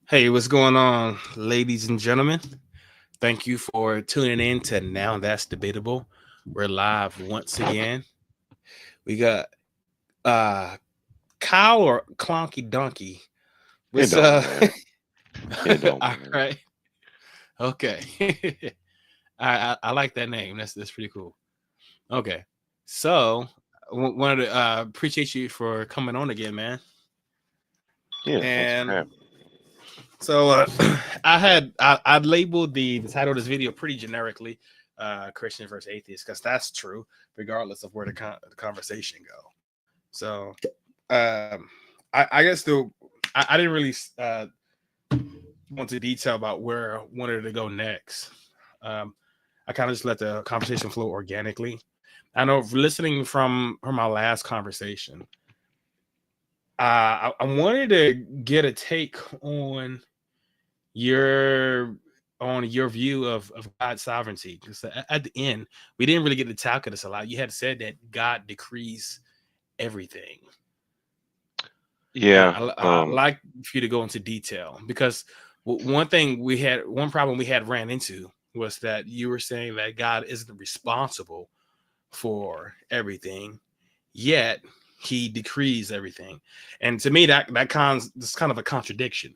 Hey, what's going on, ladies and gentlemen? Thank you for tuning in to Now That's Debatable. We're live once again. We got uh Kyle or Clonky Donkey. It What's don't matter. It don't all matter. right. Okay. I like that name. That's pretty cool. Okay. So wanted to appreciate you for coming on again, man. Yeah, thanks for And having so I labeled the title of this video pretty generically, Christian versus atheist, because that's true, regardless of where the conversation go. So I guess I didn't really go into detail about where I wanted to go next. Um, I kind of just let the conversation flow organically. I know listening from my last conversation, I wanted to get a take your on your view of God's sovereignty. Because at the end, we didn't really get to talk of this a lot. You had said that God decrees everything. you. And Yeah. I like for you to go into detail because one problem we had ran into was that you were saying that God isn't responsible for everything, yet he decrees everything. And to me, that's kind of a contradiction.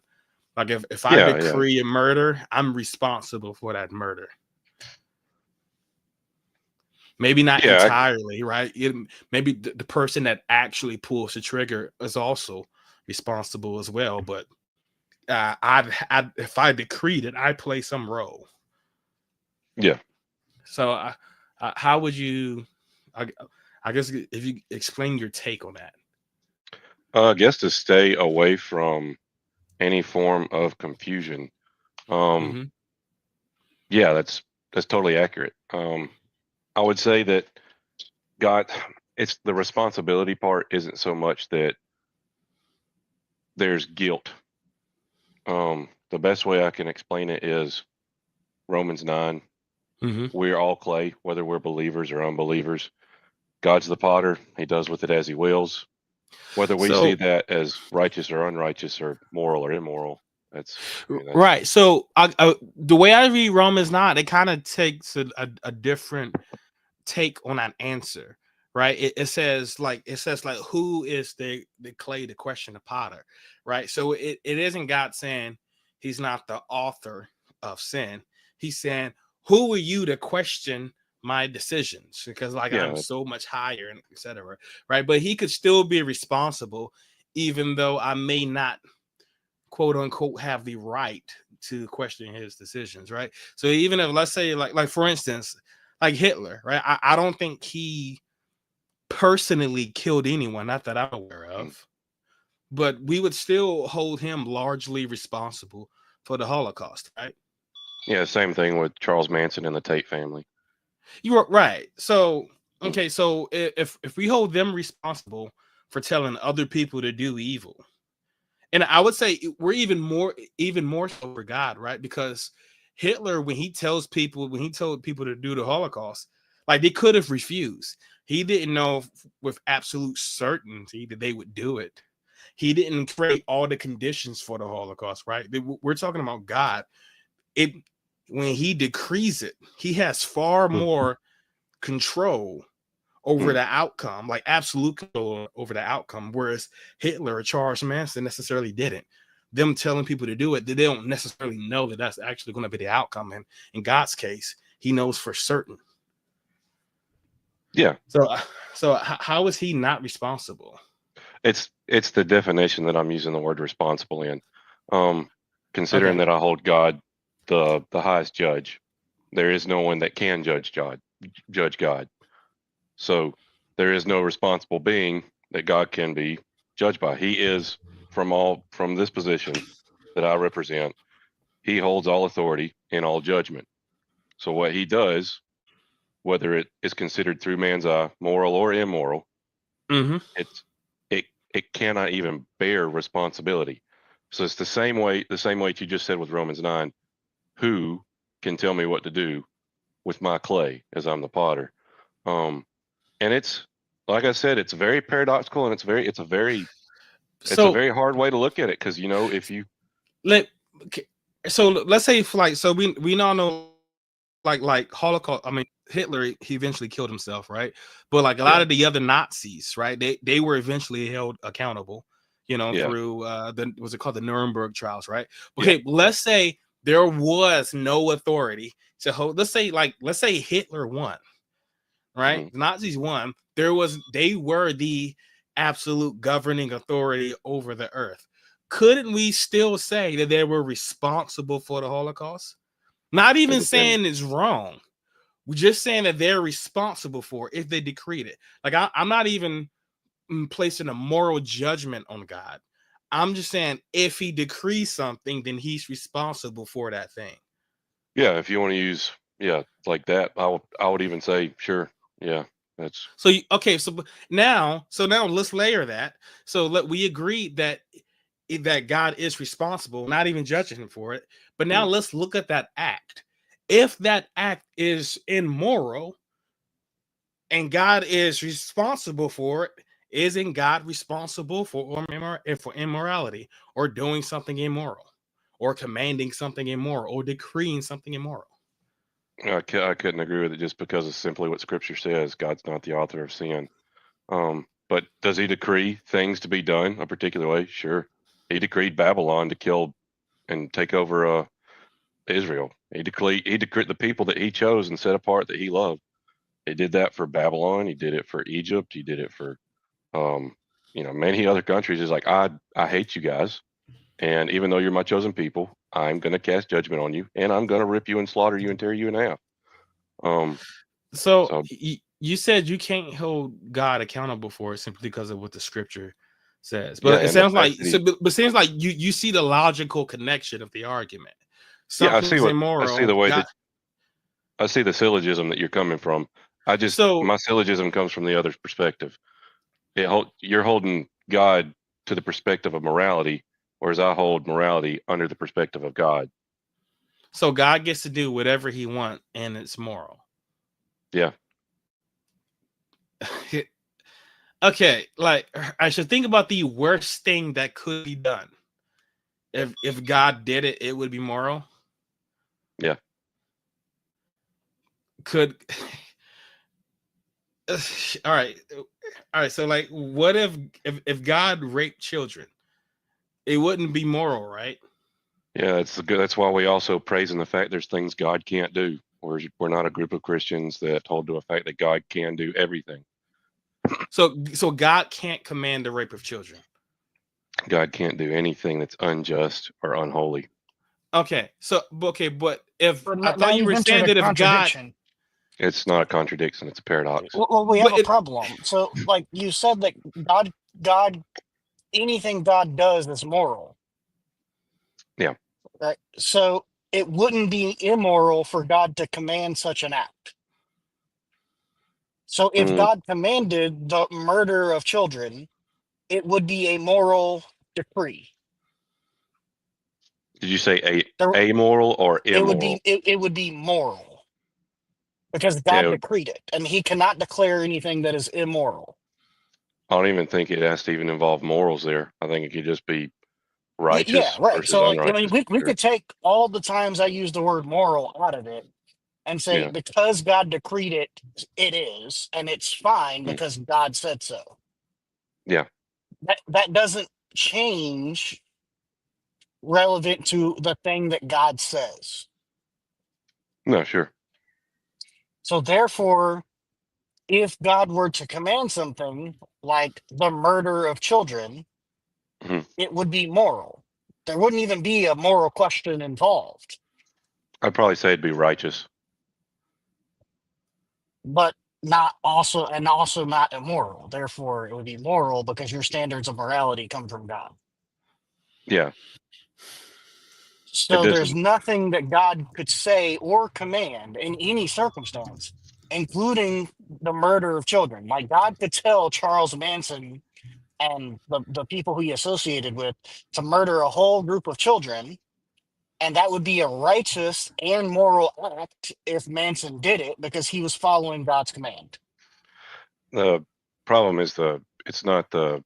Like if I Yeah. Yeah. decree a murder, I'm responsible for that murder. Maybe not Yeah. entirely, right? Maybe the person that actually pulls the trigger is also responsible as well. But if I decreed it, I play some role. Yeah. So how would you? I, I guess if you explain your take on that. I guess to stay away from any form of confusion. Um, Mm-hmm. yeah, that's totally accurate. I would say that God, it's the responsibility part isn't so much that there's guilt. The best way I can explain it is Romans 9. Mm-hmm. We're all clay, whether we're believers or unbelievers. God's the potter. He does with it as he wills. Whether we see So that as righteous or unrighteous or moral or immoral, that's I mean that's right. So the way I read Romans 9, it kind of takes a different take on that answer, right? It says like who is the clay to question the potter, right? So it isn't God saying he's not the author of sin. He's saying, who are you to question my decisions? Because like yeah, I'm so much higher and etc. Right. But he could still be responsible, even though I may not quote unquote have the right to question his decisions, right? So even if let's say like for instance, like Hitler, right? I don't think he personally killed anyone, not that I'm aware mm, of, but we would still hold him largely responsible for the Holocaust, right? yeah. Same thing with Charles Manson and the Tate family. You were right. So Mm, okay, so if we hold them responsible for telling other people to do evil, and I would say we're even more so for God, right? Because Hitler, when he told people to do the Holocaust, like they could have refused. He didn't know with absolute certainty that they would do it. He didn't create all the conditions for the Holocaust, right? We're talking about God. It When he decrees it, he has far mm, more control over mm. the outcome, like absolute control over the outcome. Whereas Hitler or Charles Manson necessarily didn't. Them telling people to do it, they don't necessarily know that that's actually going to be the outcome. And in God's case, He knows for certain. Yeah, So, how is He not responsible? it's the definition that I'm using the word responsible in. Um, Considering Okay, that I hold God the highest judge, there is no one that can judge God. So there is no responsible being that God can be judged by. He is from this position that I represent. He holds all authority and all judgment. So what he does, whether it is considered through man's eye, moral or immoral, mm-hmm. it's it cannot even bear responsibility. So it's the same way you just said with Romans 9. Who can tell me what to do with my clay as I'm the potter? Um, and it's like I said, it's very paradoxical and it's a very So hard way to look at it because if you let Okay, so let's say for like, so we now know like Holocaust. I mean, Hitler, he eventually killed himself, right? But like a lot Yeah, of the other Nazis, right? They were eventually held accountable, yeah, through the was it called the Nuremberg trials, right? yeah. Okay, let's say there was no authority to hold. Let's say Hitler won, right? Hmm. The Nazis won. They were the absolute governing authority over the earth. Couldn't we still say that they were responsible for the Holocaust? Not It even depends. saying it's wrong. We're just saying that they're responsible for it if they decreed it. Like I'm not even placing a moral judgment on God. I'm just saying if he decrees something, then he's responsible for that thing. Yeah, if you want to use, yeah, like that, I would even say sure. Yeah, that's Okay, so now let's layer that. So let we agree that God is responsible, not even judging him for it. But now mm, let's look at that act. If that act is immoral and God is responsible for it, isn't God responsible for immorality or doing something immoral or commanding something immoral or decreeing something immoral? I couldn't agree with it just because of simply what Scripture says. God's not the author of sin. But does he decree things to be done a particular way? Sure. He decreed Babylon to kill and take over Israel. He decreed the people that he chose and set apart that he loved. He did that for Babylon. He did it for Egypt. He did it for um, many other countries. He's like, I hate you guys, and even though you're my chosen people, I'm going to cast judgment on you, and I'm going to rip you and slaughter you and tear you in half. Um, So so you said you can't hold God accountable for it simply because of what the scripture says. yeah, But it and the sounds fact like that he, but it seems like you see the logical connection of the argument. yeah, Something's I see the immoral. way God. that I see the syllogism that you're coming from. So My syllogism comes from the other's perspective. You're holding God to the perspective of morality, whereas I hold morality under the perspective of God. so God gets to do whatever he wants and it's moral. Yeah. Okay, like I should think about the worst thing that could be done. If God did it, it would be moral. Yeah. Could all right. All right, so like what if God raped children? It wouldn't be moral, right? Yeah, that's why we also praise in the fact there's things God can't do. We're not a group of Christians that hold to a fact that God can do everything. So God can't command the rape of children. God can't do anything that's unjust or unholy. But if But I now thought you you've were saying entered a that if God, contradiction. It's not a contradiction, it's a paradox. Well, we have but a it, problem. So, like you said, that God, anything God does is moral, Yeah. right? So it wouldn't be immoral for God to command such an act. So if Mm, God commanded the murder of children, it would be a moral decree. did you say There, amoral or immoral? it would be moral because God Yeah, decreed it, and He cannot declare anything that is immoral. I don't even think it has to even involve morals there. I think it could just be Yeah, righteous right. versus So, like, I mean, unrighteous for we sure. could take all the times I use the word moral out of it and say Yeah. because God decreed it, it is, and it's fine Mm, because God said so. yeah. That doesn't change relevant to the thing that God says. No, sure. So therefore, if God were to command something like the murder of children, Mhm. it would be moral. There wouldn't even be a moral question involved, I'd probably say it'd be righteous. but not also and also not immoral. Therefore, it would be moral because your standards of morality come from God. Yeah. It So there's doesn't. nothing that God could say or command in any circumstance, including the murder of children. Like God could tell Charles Manson and the people he associated with to murder a whole group of children, and that would be a righteous and moral act if Manson did it because he was following God's command. The problem is it's not the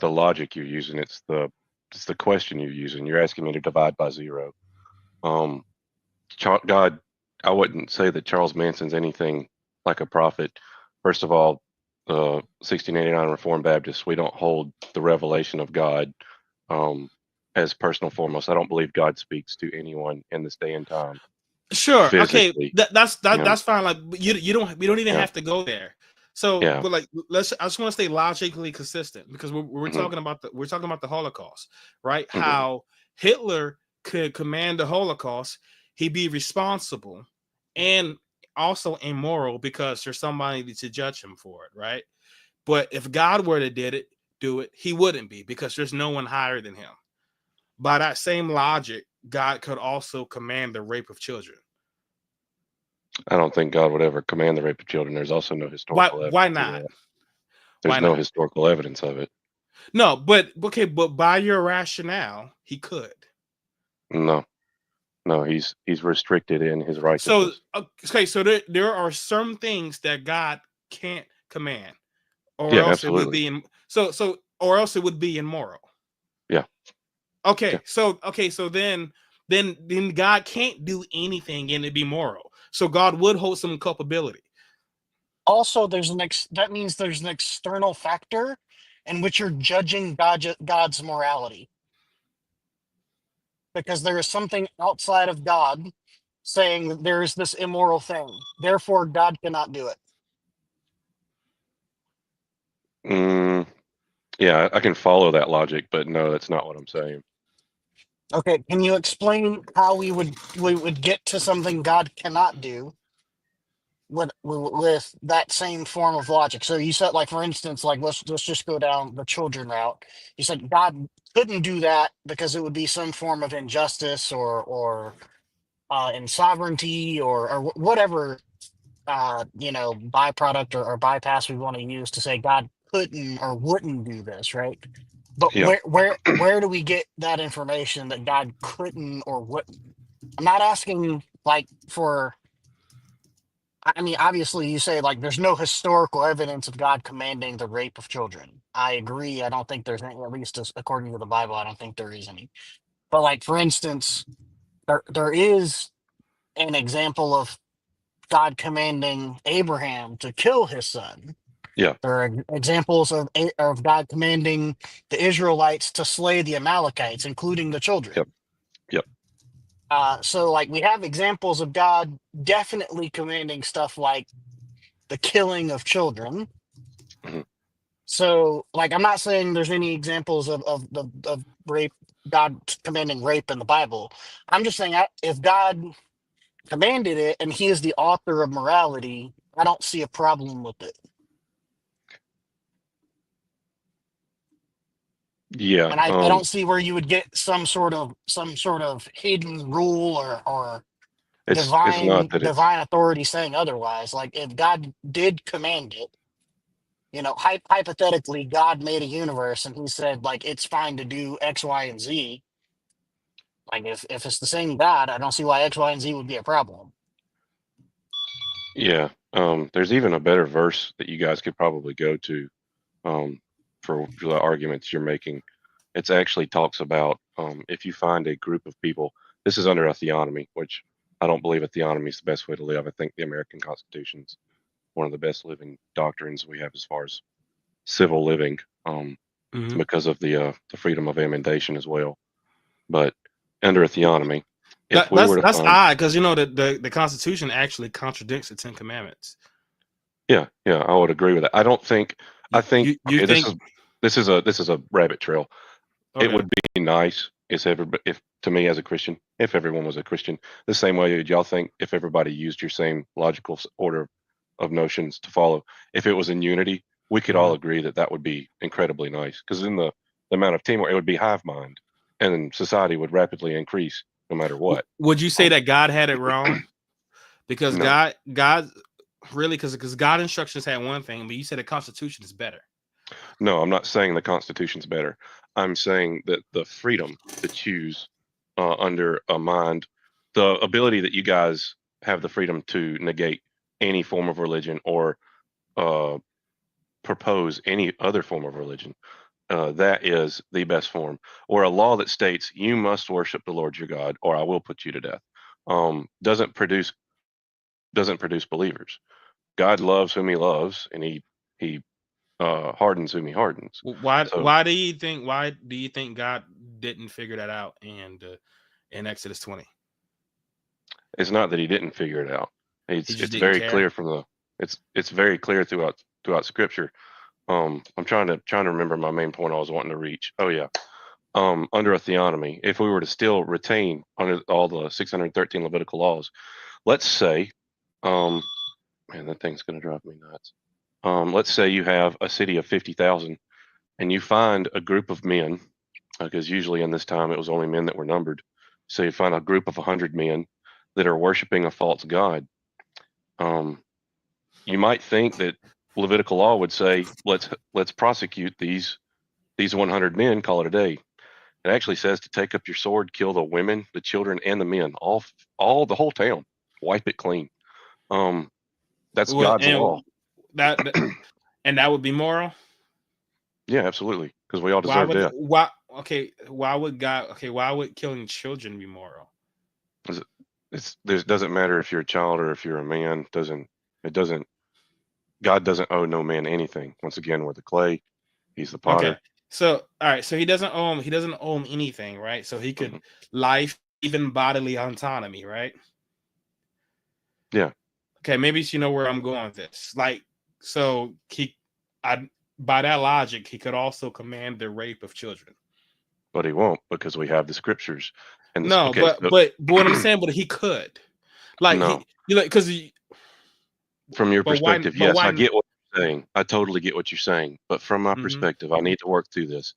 logic you're using. It's the it's the question you're using. You're asking me to divide by 0. God, I wouldn't say that Charles Manson's anything like a prophet. First of all, 1689 Reformed Baptists, we don't hold the revelation of God as personal foremost. I don't believe God speaks to anyone in this day and time Sure. Okay. physically. That's fine. Like we don't even Yeah, have to go there. So, yeah, but like, I just want to stay logically consistent because we're hmm talking about the Holocaust, right? hmm How Hitler could command the Holocaust, he'd be responsible and also immoral because there's somebody to judge him for it, right? But if God were to do it, he wouldn't be because there's no one higher than him. By that same logic, God could also command the rape of children. I don't think God would ever command the rape of children. There's also no Why? historical Why evidence of not? that. Why There's no not? historical evidence of it. No, but okay, but by your rationale, he could. No, no, he's restricted in his So righteousness. okay, so there are some things that God can't command, or Yeah, else it would absolutely. be or else it would be immoral. Yeah, yeah. So then God can't do anything and it be moral. So God would hold some culpability. Also, that means there's an external factor in which you're judging God's morality, because there is something outside of God saying that there is this immoral thing. Therefore, God cannot do it. Mm, yeah, I can follow that logic, but no, that's not what I'm saying. Okay, can you explain how we would get to something God cannot do with that same form of logic? So you said, like, for instance, like, let's just go down the children route. You said God couldn't do that because it would be some form of injustice or in sovereignty or whatever byproduct or bypass we want to use to say God couldn't or wouldn't do this, right? But Yeah, where do we get that information that God couldn't or wouldn't? I'm not asking like for. I mean, obviously, you say like there's no historical evidence of God commanding the rape of children. I agree. I don't think there's any, at least according to the Bible. I don't think there is any. But like, for instance, there is an example of God commanding Abraham to kill his son. yeah, There are examples of God commanding the Israelites to slay the Amalekites, including the children. yep, yep. So, like, we have examples of God definitely commanding stuff like the killing of children. hmm So, like, I'm not saying there's any examples of rape, God commanding rape in the Bible. I'm just saying if God commanded it and He is the author of morality, I don't see a problem with it. Yeah, And I don't see where you would get some sort of hidden rule or it's not that it's. divine authority saying otherwise. Like, if God did command it, hypothetically, God made a universe and he said, like, it's fine to do X, Y, and Z. Like, if it's the same God, I don't see why X, Y, and Z would be a problem. Yeah, there's even a better verse that you guys could probably go to um, for the arguments you're making. It's actually talks about if you find a group of people. This is under a theonomy, which I don't believe a theonomy is the best way to live. I think the American Constitution's one of the best living doctrines we have as far as civil living, Mhm. because of the freedom of emendation as well. But under a theonomy, if That, we that's were to that's find, odd because the Constitution actually contradicts the Ten Commandments. yeah, yeah, I would agree with that. I don't think. I think You okay, this think is this is a rabbit trail. It okay? would be nice if to me as a Christian, if everyone was a Christian, the same way y'all think if everybody used your same logical order of notions to follow, if it was in unity, we could all Mhm. agree that that would be incredibly nice. Because in the amount of teamwork, it would be hive mind, and society would rapidly increase no matter what. Would you say Um, that God had it wrong? Because no, God really because God instructions had one thing, but you said the Constitution is better. no, I'm not saying the Constitution's better. I'm saying that the freedom to choose under a mind, the ability that you guys have the freedom to negate any form of religion or uh, propose any other form of religion. that is the best form. Or a law that states you must worship the Lord your God, or I will put you to death, doesn't produce believers. God loves whom He loves, and He hardens whom He hardens. So Why do you think God didn't figure that out in Exodus 20? it's not that He didn't figure it out. He It's just it's didn't very care. clear from the it's very clear throughout Scripture. I'm trying to remember my main point I was wanting to reach. Oh yeah. Under a theonomy, if we were to still retain under all the 613 Levitical laws, let's say, man, that thing's going to drive me nuts. Let's say you have a city of 50,000 and you find a group of men, because usually in this time it was only men that were numbered. So you find a group of 100 men that are worshiping a false god. Um, you might think that Levitical law would say, let's prosecute these 100 men, call it a day. It actually says to take up your sword, kill the women, the children, and the men, all the whole town, wipe it clean. That's Well, God's law. that and that would be moral. Yeah, absolutely, because we all Why deserve would death. why would killing children be moral? It doesn't matter if you're a child or if you're a man. It doesn't. God doesn't owe no man anything. Once again, we're the clay. He's the Okay. potter. So all right, so he doesn't own anything, right? So he could Mhm. life, even bodily autonomy, right? Yeah, Okay, maybe you know where I'm going with this. Like, so I by that logic, he could also command the rape of children. but he won't because we have the scriptures. And this, No, okay, so but what I'm saying, but he could, like no, because from your but why perspective, but yes, I why? get what you're saying. I totally get what you're saying. But from my Mm-hmm, perspective, I need to work through this.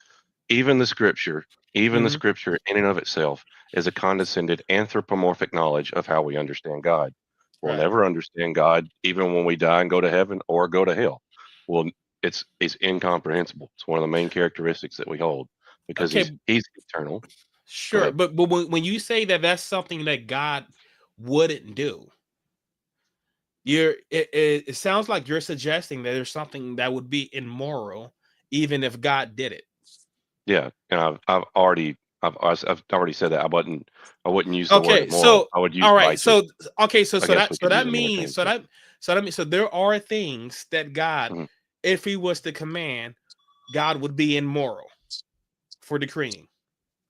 Even the scripture, even the mm-hmm, scripture in and of itself is a condescended anthropomorphic knowledge of how we understand God. We'll right. never understand God even when we die and go to heaven or go to hell. Well, it's incomprehensible. It's one of the main characteristics that we hold because Okay, he's eternal. Go sure, ahead. but when you say that that's something that God wouldn't do, it sounds like you're suggesting that there's something that would be immoral, even if God did it. Yeah, and I've already said that I wouldn't use the word Okay, immoral. so I would use all right, righteous. so okay, I guess we so could use that an means interchangeable. so there are things that God, Mhm. if he was to command, God would be immoral for decreeing.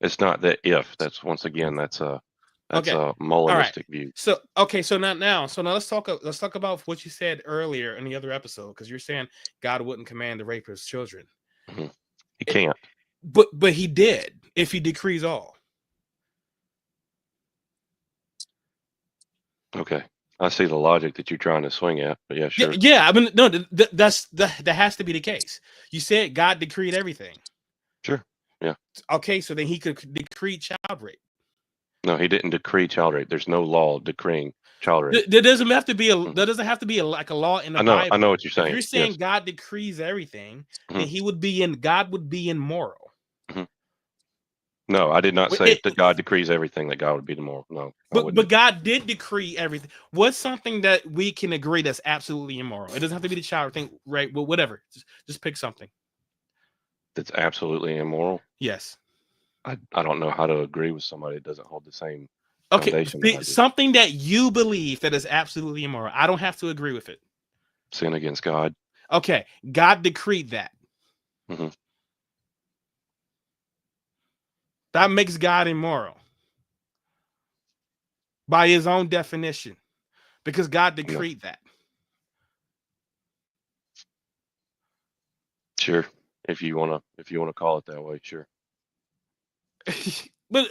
It's not that if. That's once again that's Okay. a All right. Molinistic view. So okay, so now let's talk about what you said earlier in the other episode, because you're saying God wouldn't command the rape of his children. Mhm. He It, can't. but he did if he decrees all. Okay. I see the logic that you're trying to swing at, but yeah, Yeah, sure. yeah. I mean, no, that has to be the case. You said God decreed everything. Sure. Yeah. Okay, so then he could decree child rape. No, he didn't decree child rape. There's no law decreeing child rape. There doesn't have to be Mhm. like a law in the I know Bible. what you're If saying. you're saying Yes. God decrees everything, then Mhm. God would be immoral. Mhm. No, I did not say It, if that God decrees everything that God would be the moral. No, I but wouldn't. God did decree everything. What's something that we can agree that's absolutely immoral? It doesn't have to be the child thing, right? But whatever. Just pick something. That's absolutely immoral. Yes. I don't know how to agree with somebody that doesn't hold the same Okay. foundation that I do. Something that you believe that is absolutely immoral. I don't have to agree with it. Sin against God. Okay. God decreed that. Hmm. That makes God immoral by his own definition, because God No, decreed that. sure. If you wanna call it that way, sure. But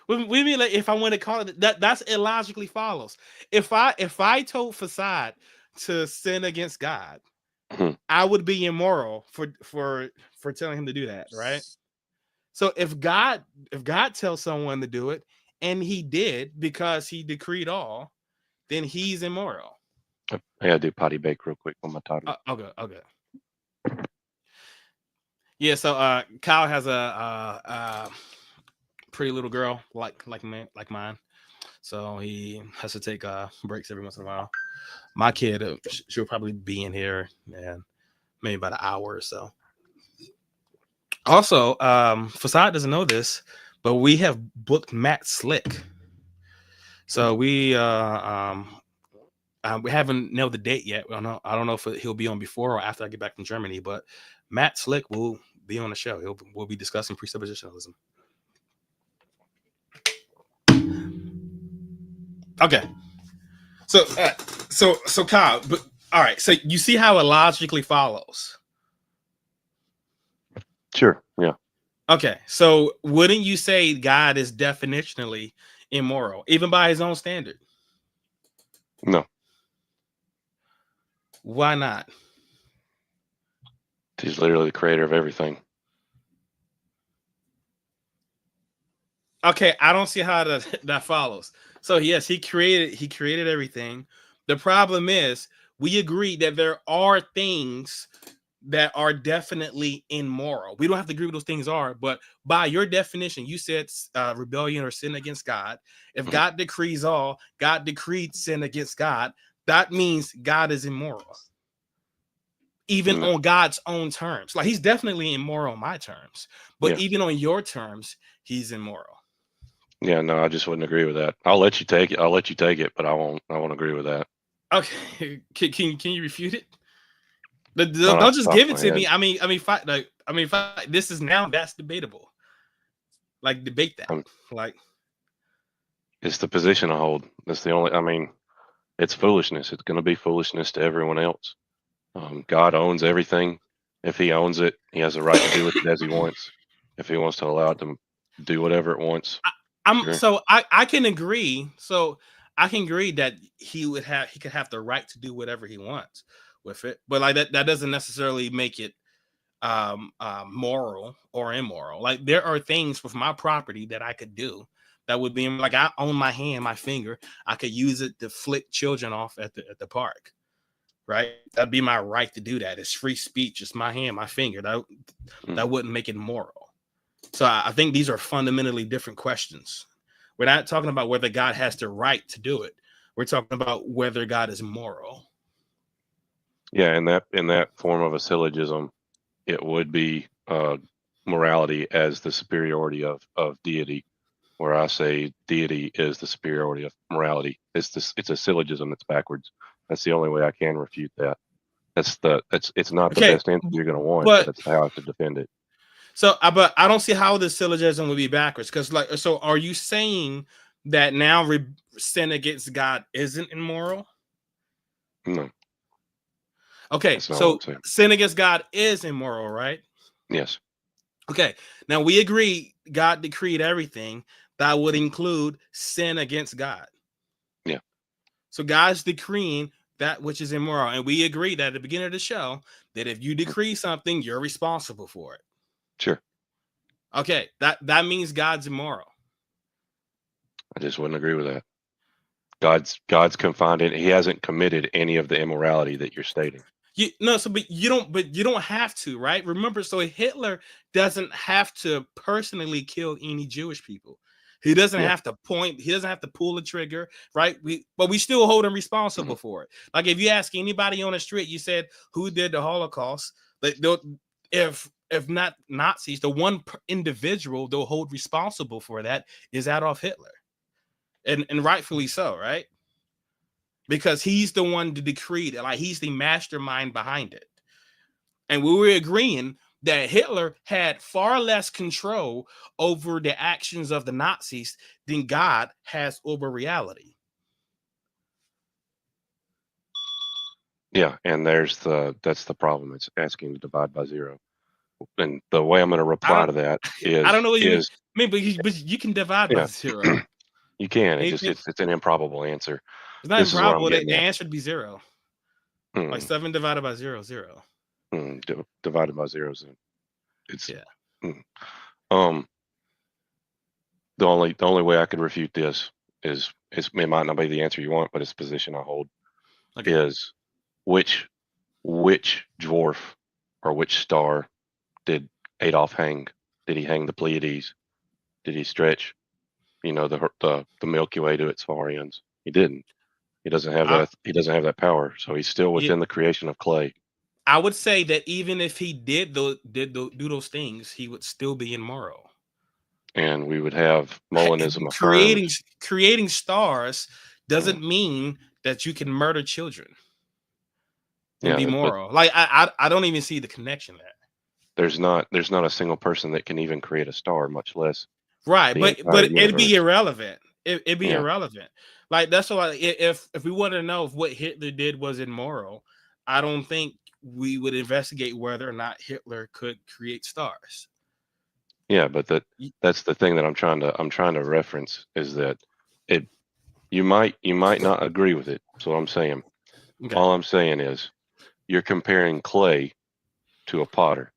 we mean, like, if I want to call it that, that's illogically follows. If I told Facade to sin against God, Mhm. I would be immoral for telling him to do that, right? So if God tells someone to do it and he did because he decreed all, then he's immoral. I gotta do potty bake real quick on my toddler. Okay, okay. Yeah, so Kyle has a pretty little girl like mine. So he has to take breaks every once in a while. My kid, she'll probably be in here and maybe about an hour or so. Also, Facade doesn't know this, but we have booked Matt Slick. So we haven't nailed the date yet. I don't know if he'll be on before or after I get back from Germany, but Matt Slick will be on the show. We'll be discussing presuppositionalism. Okay. So Kyle, but all right. So you see how it logically follows. Sure. Yeah. Okay. So wouldn't you say God is definitionally immoral, even by his own standard? No. Why not? He's literally the creator of everything. Okay, I don't see how that follows. So yes, he created everything. The problem is we agree that there are things that are definitely immoral. We don't have to agree what those things are, but by your definition, you said rebellion or sin against God. If God decrees all, God decreed sin against God. That means God is immoral, even on God's own terms. Like he's definitely immoral on my terms, but even on your terms, he's immoral. Yeah, no, I just wouldn't agree with that. I'll let you take it, but I won't agree with that. Okay, can you refute it? Don't just give it to me. I mean, this is now that's debatable. Like debate that. Like it's the position I hold. That's the only. I mean, it's foolishness. It's going to be foolishness to everyone else. God owns everything. If He owns it, He has a right to do with it as He wants. If He wants to allow it to do whatever it wants. I can agree. So I can agree that he could have the right to do whatever he wants with it, but like that doesn't necessarily make it moral or immoral. Like there are things with my property that I could do that would be like I own my hand, my finger. I could use it to flick children off at the park. Right? That'd be my right to do that. It's free speech. It's my hand, my finger. That wouldn't make it moral. So I think these are fundamentally different questions. We're not talking about whether God has the right to do it. We're talking about whether God is moral. Yeah, in that form of a syllogism, it would be morality as the superiority of deity, where I say deity is the superiority of morality. It's a syllogism that's backwards. That's the only way I can refute that. It's not the best answer you're going to want, but that's how I have to defend it. So, but I don't see how the syllogism would be backwards. Because, like, so are you saying that now sin against God isn't immoral? No. Okay, so sin against God is immoral, right? Yes. Okay, now we agree God decreed everything that would include sin against God. Yeah. So God's decreeing that which is immoral, and we agree that at the beginning of the show that if you decree something, you're responsible for it. Sure. Okay, that means God's immoral. I just wouldn't agree with that. God's confined in. He hasn't committed any of the immorality that you're stating. But you don't have to, right? Remember, so Hitler doesn't have to personally kill any Jewish people. He doesn't have to point. He doesn't have to pull the trigger, right? But we still hold him responsible for it. Like if you ask anybody on the street, you said who did the Holocaust, like if not Nazis, the one individual they'll hold responsible for that is Adolf Hitler, and rightfully so, right? Because he's the one to decree it, like he's the mastermind behind it. And we were agreeing that Hitler had far less control over the actions of the Nazis than God has over reality. Yeah, and that's the problem. It's asking to divide by zero. And the way I'm going to reply to that is I don't know what you mean, but you can divide by zero. You can. It's an improbable answer. It's not improbable. The answer would be zero. Like 7 divided by 0, 0. Divided by 0 is the only way I could refute this is it might not be the answer you want, but it's the position I hold. Okay. Is which dwarf or which star did Adolf hang? Did he hang the Pleiades? Did he stretch, the Milky Way to its far ends? He didn't. He doesn't have that. He doesn't have that power. So he's still within the creation of clay. I would say that even if he do those things, he would still be immoral. And we would have Molinism affirmed. Creating stars Yeah, doesn't mean that you can murder children and be yeah, but moral. Like I don't even see the connection there. there's not a single person that can even create a star, much less Right, the but entire it'd be universe. irrelevant. It'd be Yeah, irrelevant. Like that's why if we want to know if what Hitler did was immoral, I don't think we would investigate whether or not Hitler could create stars. yeah, but Y- that's the thing that I'm trying to reference is that it you might not agree with it. So I'm saying Okay. all I'm saying is you're comparing clay to a potter.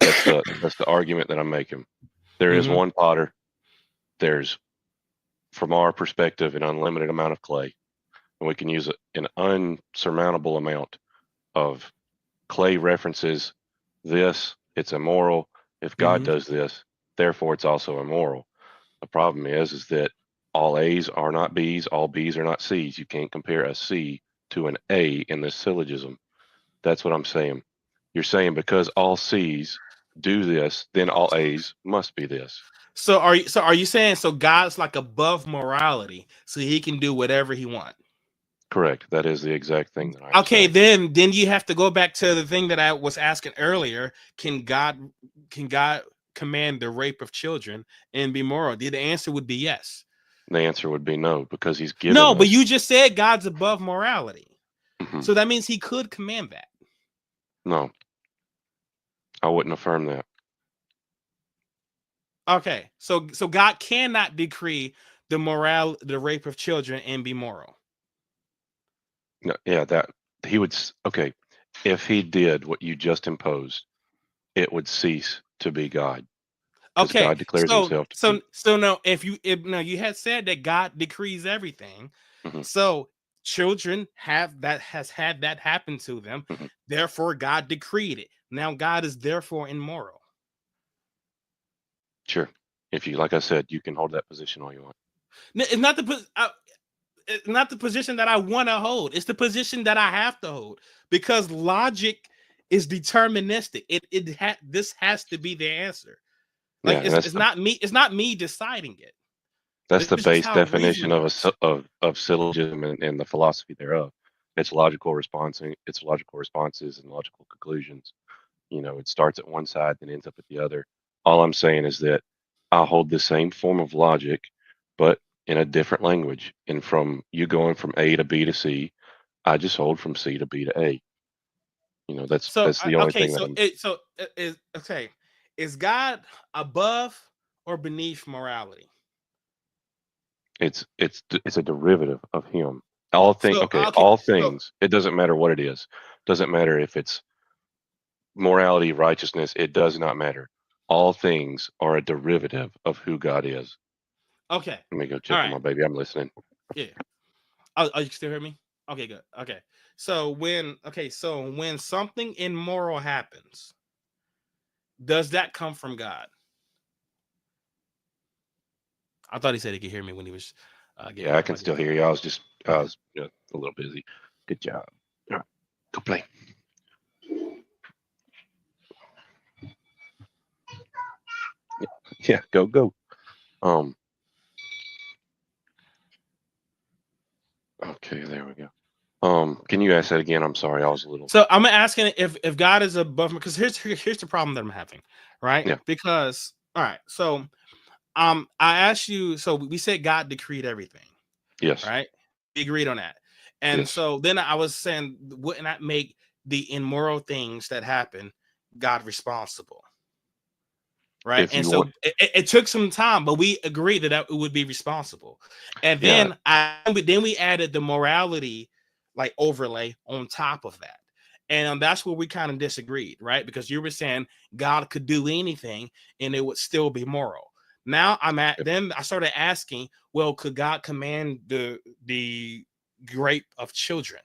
That's the argument that I'm making. There is Hmm. one potter. There's, from our perspective, an unlimited amount of clay, and we can use an unsurmountable amount of clay references. This, it's immoral. If God Hmm. does this, therefore it's also immoral. The problem is that all A's are not B's, all B's are not C's. You can't compare a C to an A in this syllogism. That's what I'm saying. You're saying because all C's do this, then all A's must be this. So are you saying so God's like above morality, so he can do whatever he wants? Correct. That is the exact thing that I'm Okay, saying. then you have to go back to the thing that I was asking earlier. Can God command the rape of children and be moral? The answer would be yes. The answer would be no, because he's given No, but us. you just said God's above morality. Mhm. So that means he could command that. No, I wouldn't affirm that. Okay. So God cannot decree the rape of children and be moral. No, yeah, that he would. Okay, if he did what you just imposed, it would cease to be God, because Okay. God declares So himself to so be. so no, if no, you had said that God decrees everything. Mhm, So children has had that happen to them. mhm. Therefore, God decreed it. Now God is therefore immoral. Sure. If you, like I said, you can hold that position all you want. It's not the position that I want to hold. It's the position that I have to hold because logic is deterministic. This has to be the answer. Like Yeah, and it's not me. It's not me deciding it. that's This the is just base how definition reasoning of works. of syllogism and the philosophy thereof. It's logical responsing. It's logical responses and logical conclusions. It starts at one side and ends up at the other. All I'm saying is that I hold the same form of logic, but in a different language. And from you going from A to B to C, I just hold from C to B to A. That's the only Okay, thing that I'm. is okay. Is God above or beneath morality? It's a derivative of Him. All thing So okay. okay, All so things. It doesn't matter what it is. Doesn't matter if it's morality, righteousness. It does not matter. All things are a derivative of who God is. okay, Let me go all check on right, my baby. I'm listening. yeah. Oh, you can still hear me? Okay, good. Okay, so when something immoral happens, does that come from God? I thought he said he could hear me when he was getting Yeah, I done can talking. still hear you. I Okay. was a little busy. Good job. All right, go play. Yeah, go. Um. Okay, there we go. Can you ask that again? I'm sorry, I was a little. So I'm asking if God is above, because here's the problem that I'm having, right? Yeah. Because all right, so I asked you, so we said God decreed everything, Yes. right? We agreed on that. And Yes. so then I was saying, wouldn't that make the immoral things that happen God responsible? Right. If And you want. so it took some time, but we agreed that it would be responsible. And Yeah. then we added the morality like overlay on top of that. And that's where we kind of disagreed, right? Because you were saying God could do anything and it would still be moral. Now then I started asking, well, could God command the rape of children?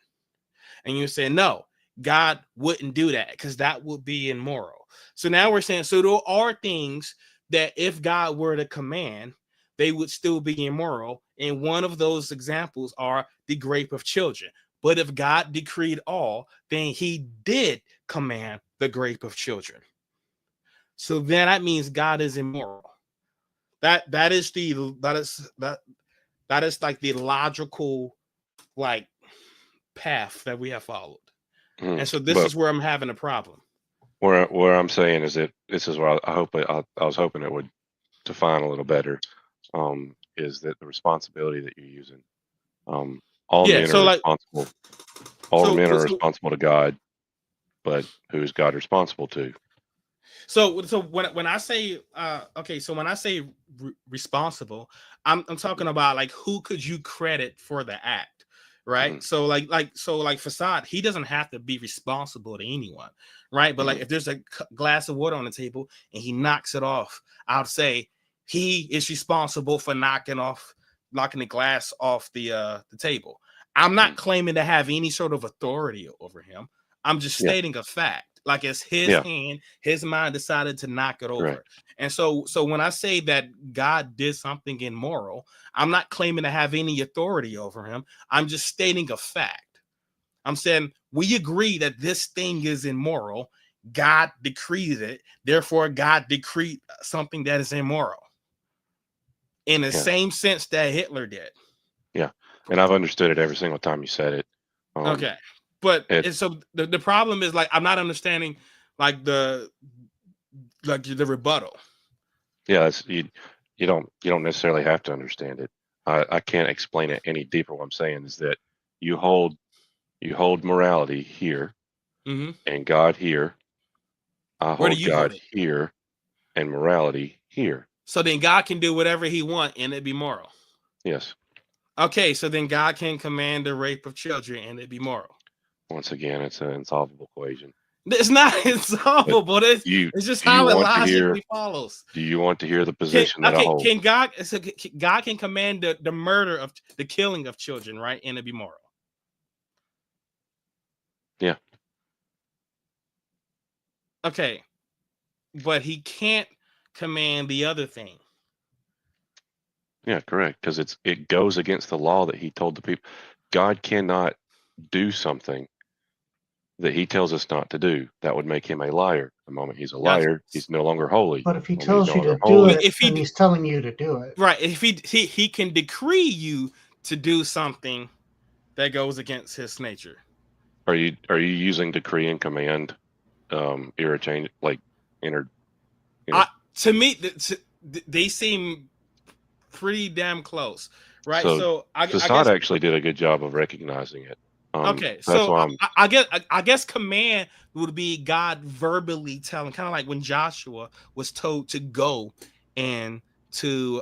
And you say no, God wouldn't do that because that would be immoral. So now we're saying, so there are things that if God were to command, they would still be immoral. And one of those examples are the rape of children. But if God decreed all, then he did command the rape of children. So then that means God is immoral. That is like the logical like path that we have followed. And so this But is where I'm having a problem. where I'm saying is that this is where I was hoping it would define a little better. Is that the responsibility that you're using? All Yeah, men so are like responsible. All so men are so responsible to God, but who is God responsible to? so when I say okay, so when I say responsible, I'm talking about like who could you credit for the act, right? Mhm. So like Facade, he doesn't have to be responsible to anyone, right? But like if there's a glass of water on the table and he knocks it off, I'll say he is responsible for knocking the glass off the table. I'm not claiming to have any sort of authority over him. I'm just Yeah, stating a fact. Like it's his yeah, hand, his mind decided to knock it over. correct. And so when I say that God did something immoral, I'm not claiming to have any authority over him. I'm just stating a fact. I'm saying we agree that this thing is immoral. God decreed it. Therefore, God decreed something that is immoral in the Yeah, same sense that Hitler did. yeah. And I've understood it every single time you said it. Okay. But It so the problem is like I'm not understanding like the rebuttal. Yeah, it's, you don't necessarily have to understand it. I can't explain it any deeper. What I'm saying is that you hold morality here Mm-hmm. and God here. I Where do hold you hold God it? here and morality here. So then God can do whatever he wants and it be moral. Yes. Okay, so then God can command the rape of children and it be moral. Once again, it's an insolvable equation. It's not But insolvable. you It's just do you how it want to hear logically follows. the position that I hold? Can God God can command the murder of the killing of children, right? And it be moral. Yeah. Okay, but he can't command the other thing. Yeah, correct. Because it goes against the law that he told the people. God cannot do something that he tells us not to do. That would make him a liar. The moment he's a Gotcha. liar, he's no longer holy. But if he The moment he's tells no you longer to do holy, it, If then he he's telling you to do it. right, if he can decree you to do something that goes against his nature. are you using decree and command interchange like inter you know To me, they seem pretty damn close, right? so So I Facade guess actually did a good job of recognizing it. okay. That's So why I'm I guess command would be God verbally telling, kind of like when Joshua was told to go and to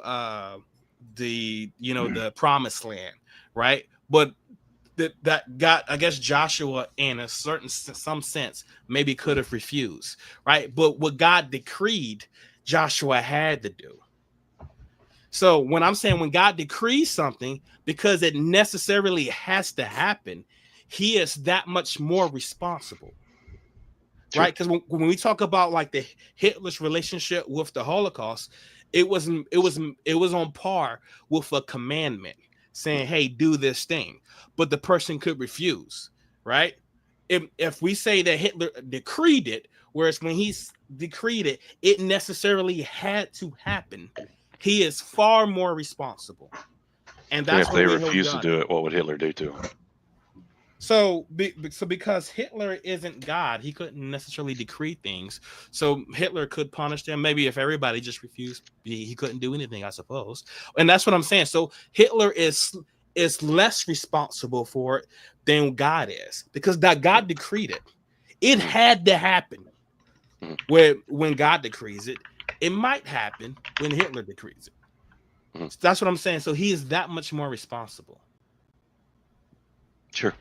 the promised land, right? But that God, I guess Joshua, in a some sense, maybe could have refused, right? But what God decreed, Joshua had to do. So when I'm saying when God decrees something, because it necessarily has to happen, he is that much more responsible, sure. right? Because when we talk about like the Hitler's relationship with the Holocaust, it was on par with a commandment saying, "Hey, do this thing," but the person could refuse, right? If we say that Hitler decreed it, whereas when he's decreed it, it necessarily had to happen. He is far more responsible, and And that's if where they we hold refuse to God. do it, what would Hitler do to them? So because Hitler isn't God, he couldn't necessarily decree things. So Hitler could punish them. Maybe if everybody just refused, he couldn't do anything, I suppose. And that's what I'm saying. So Hitler is less responsible for it than God is, because that God decreed it. It had to happen. Mhm. When God decrees it, it might happen when Hitler decrees it. Mhm. So that's what I'm saying. So he is that much more responsible. Sure.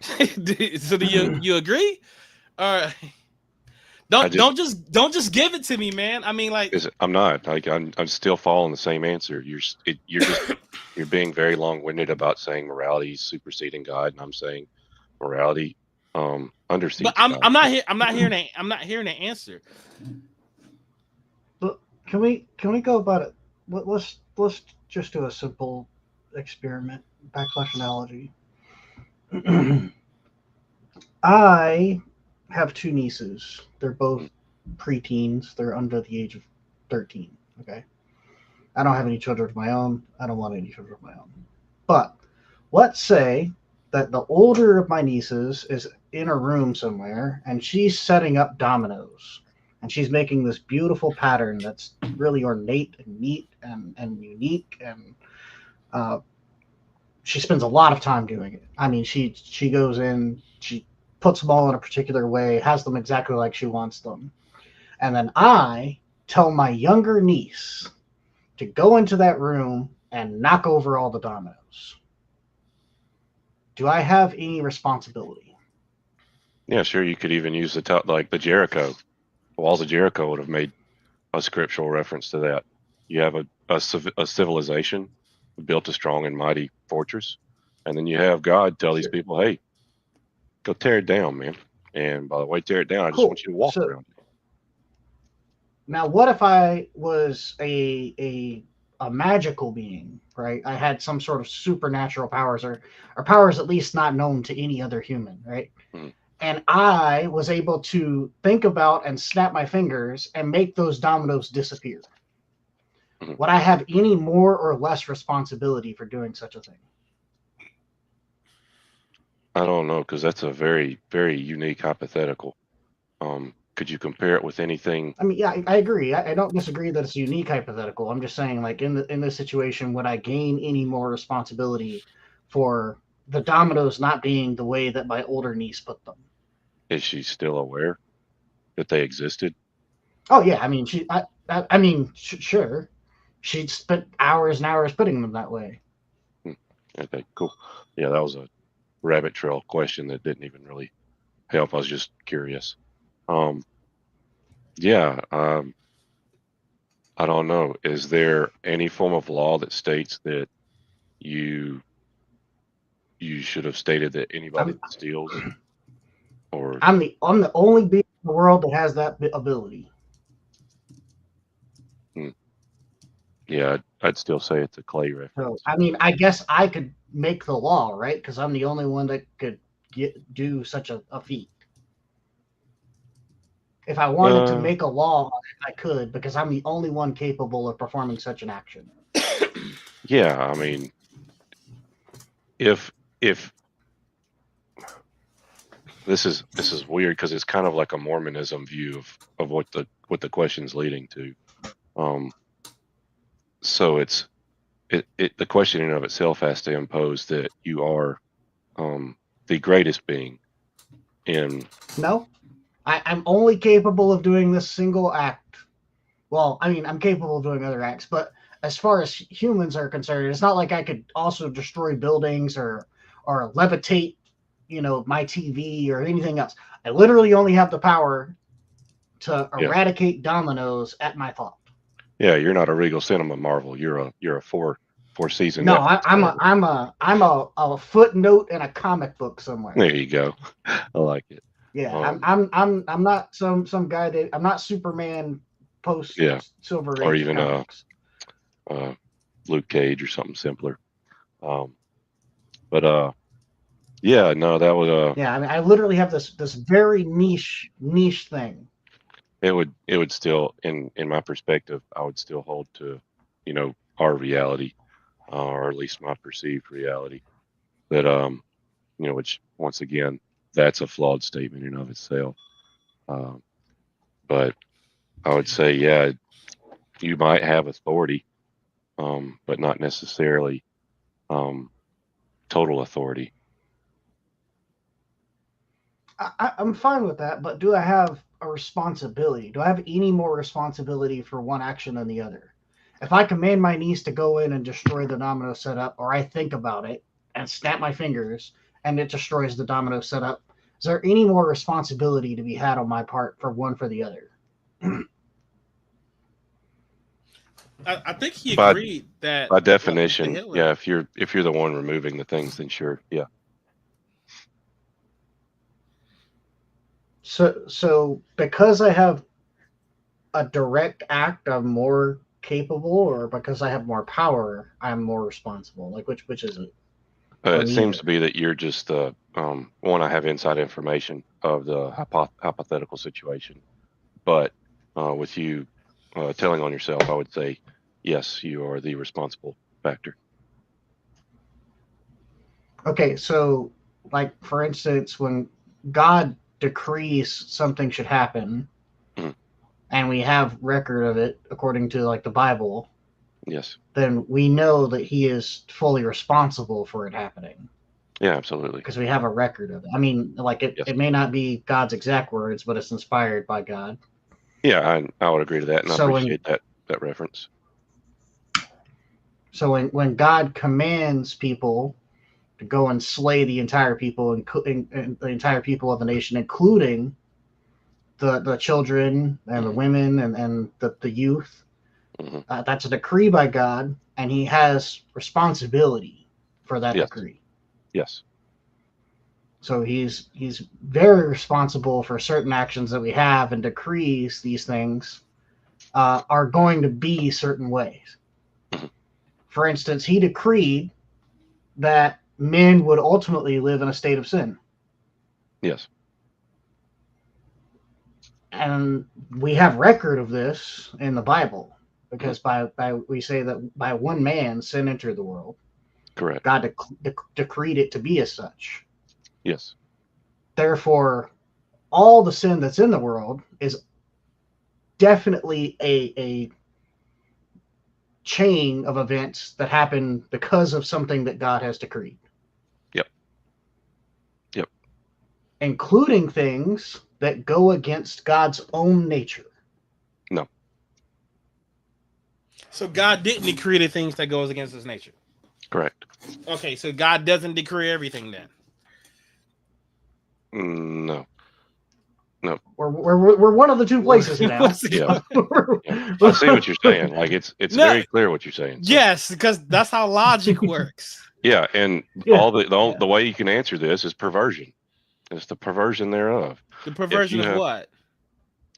So do you agree? All right. I Don't just just give it to me, man. I mean, like, I'm not like I'm still following the same answer. You're just you're being very long-winded about saying morality is superseding God, and I'm saying morality but underseeds I'm God. I'm not here. I'm not hearing an answer. But can we go about it? Let's just do a simple experiment, backlash analogy. I have two nieces. They're both preteens. They're under the age of 13. Okay. I don't have any children of my own. I don't want any children of my own. But let's say that the older of my nieces is in a room somewhere and she's setting up dominoes. And she's making this beautiful pattern that's really ornate and neat and unique. And uh, she spends a lot of time doing it. I mean, she goes in, she puts them all in a particular way, has them exactly like she wants them. And then I tell my younger niece to go into that room and knock over all the dominoes. Do I have any responsibility? Yeah, sure. You could even use like the Jericho. The walls of Jericho would have made a scriptural reference to that. You have a civilization built a strong and mighty fortress, and then you have God tell these people, "Hey, go tear it down, man." And by the way, tear it down. I just want you to walk around it. Now, what if I was a magical being, right? I had some sort of supernatural powers or powers at least not known to any other human, right? Mm-hmm. And I was able to think about and snap my fingers and make those dominoes disappear. Mm-hmm. Would I have any more or less responsibility for doing such a thing? I don't know, because that's a very, very unique hypothetical. Could you compare it with anything? I mean, yeah, I agree. I don't disagree that it's a unique hypothetical. I'm just saying, like in this situation, would I gain any more responsibility for the dominoes not being the way that my older niece put them? Is she still aware that they existed? Oh yeah, I mean, I mean, sure, she spent hours and hours putting them that way. Okay, cool. Yeah, that was a rabbit trail question that didn't even really help. I was just curious. Yeah, I don't know. Is there any form of law that states that you should have stated that anybody that steals, or I'm the only being in the world that has that ability. Yeah, I'd still say it's a clay reference. So, I mean, I guess I could make the law, right? Because I'm the only one that could do such a feat. If I wanted to make a law, I could, because I'm the only one capable of performing such an action. Yeah, I mean, if this is weird because it's kind of like a Mormonism view of what the question's leading to. So the question in and of itself has to impose that you are the greatest being in. No, I'm only capable of doing this single act. Well, I mean, I'm capable of doing other acts, but as far as humans are concerned, it's not like I could also destroy buildings or levitate, my TV or anything else. I literally only have the power to eradicate dominoes at my thought. Yeah, you're not a Regal Cinema Marvel. You're a four season. No, I'm a footnote in a comic book somewhere. There you go. I like it. Yeah, I'm not some guy that I'm not Superman post Silver Age or even comics. Luke Cage or something simpler. But yeah, no, that would yeah, I mean, I literally have this very niche thing. It would still, in my perspective, I would still hold to, our reality, or at least my perceived reality. That which once again, that's a flawed statement in of itself. But I would say, yeah, you might have authority, but not necessarily total authority. I'm fine with that, but do I have a responsibility? Do I have any more responsibility for one action than the other? If I command my niece to go in and destroy the domino setup, or I think about it and snap my fingers and it destroys the domino setup, is there any more responsibility to be had on my part for one for the other? I think he agreed that by definition, yeah. If you're the one removing the things, then sure, yeah. So because I have a direct act, I'm more capable, or because I have more power, I'm more responsible? Like which is it? It seems to be that you're just one, I have inside information of the hypothetical situation, but with you telling on yourself, I would say, yes, you are the responsible factor. Okay, so like for instance, when God decrees something should happen, Mhm. and we have record of it according to like the Bible, Yes. then we know that He is fully responsible for it happening Yeah, absolutely. because we have a record of it. I mean, like Yes. it may not be God's exact words, but it's inspired by God. Yeah, I would agree to that, and I So appreciate that reference. when God commands people to go and slay the entire people, and the entire people of the nation, including the children and the Mhm. women and the youth, Mhm. that's a decree by God, and He has responsibility for that Yes. decree. Yes. So he's very responsible for certain actions that we have, and decrees these things are going to be certain ways. Mhm. For instance, He decreed that men would ultimately live in a state of sin. Yes. And we have record of this in the Bible because Mhm. by we say that by one man sin entered the world. Correct. God decreed it to be as such. Yes. Therefore, all the sin that's in the world is definitely a chain of events that happen because of something that God has decreed. Yep. Yep. Including things that go against God's own nature. No. So God didn't decree the things that goes against His nature. Correct. Okay, so God doesn't decree everything then. No. No. We're one of the two places now. Yeah. Yeah. I see what you're saying. Like it's No. very clear what you're saying. So. Yes, because that's how logic works. Yeah, and Yeah. all the way you can answer this is perversion. It's the perversion thereof. The If perversion you of have what?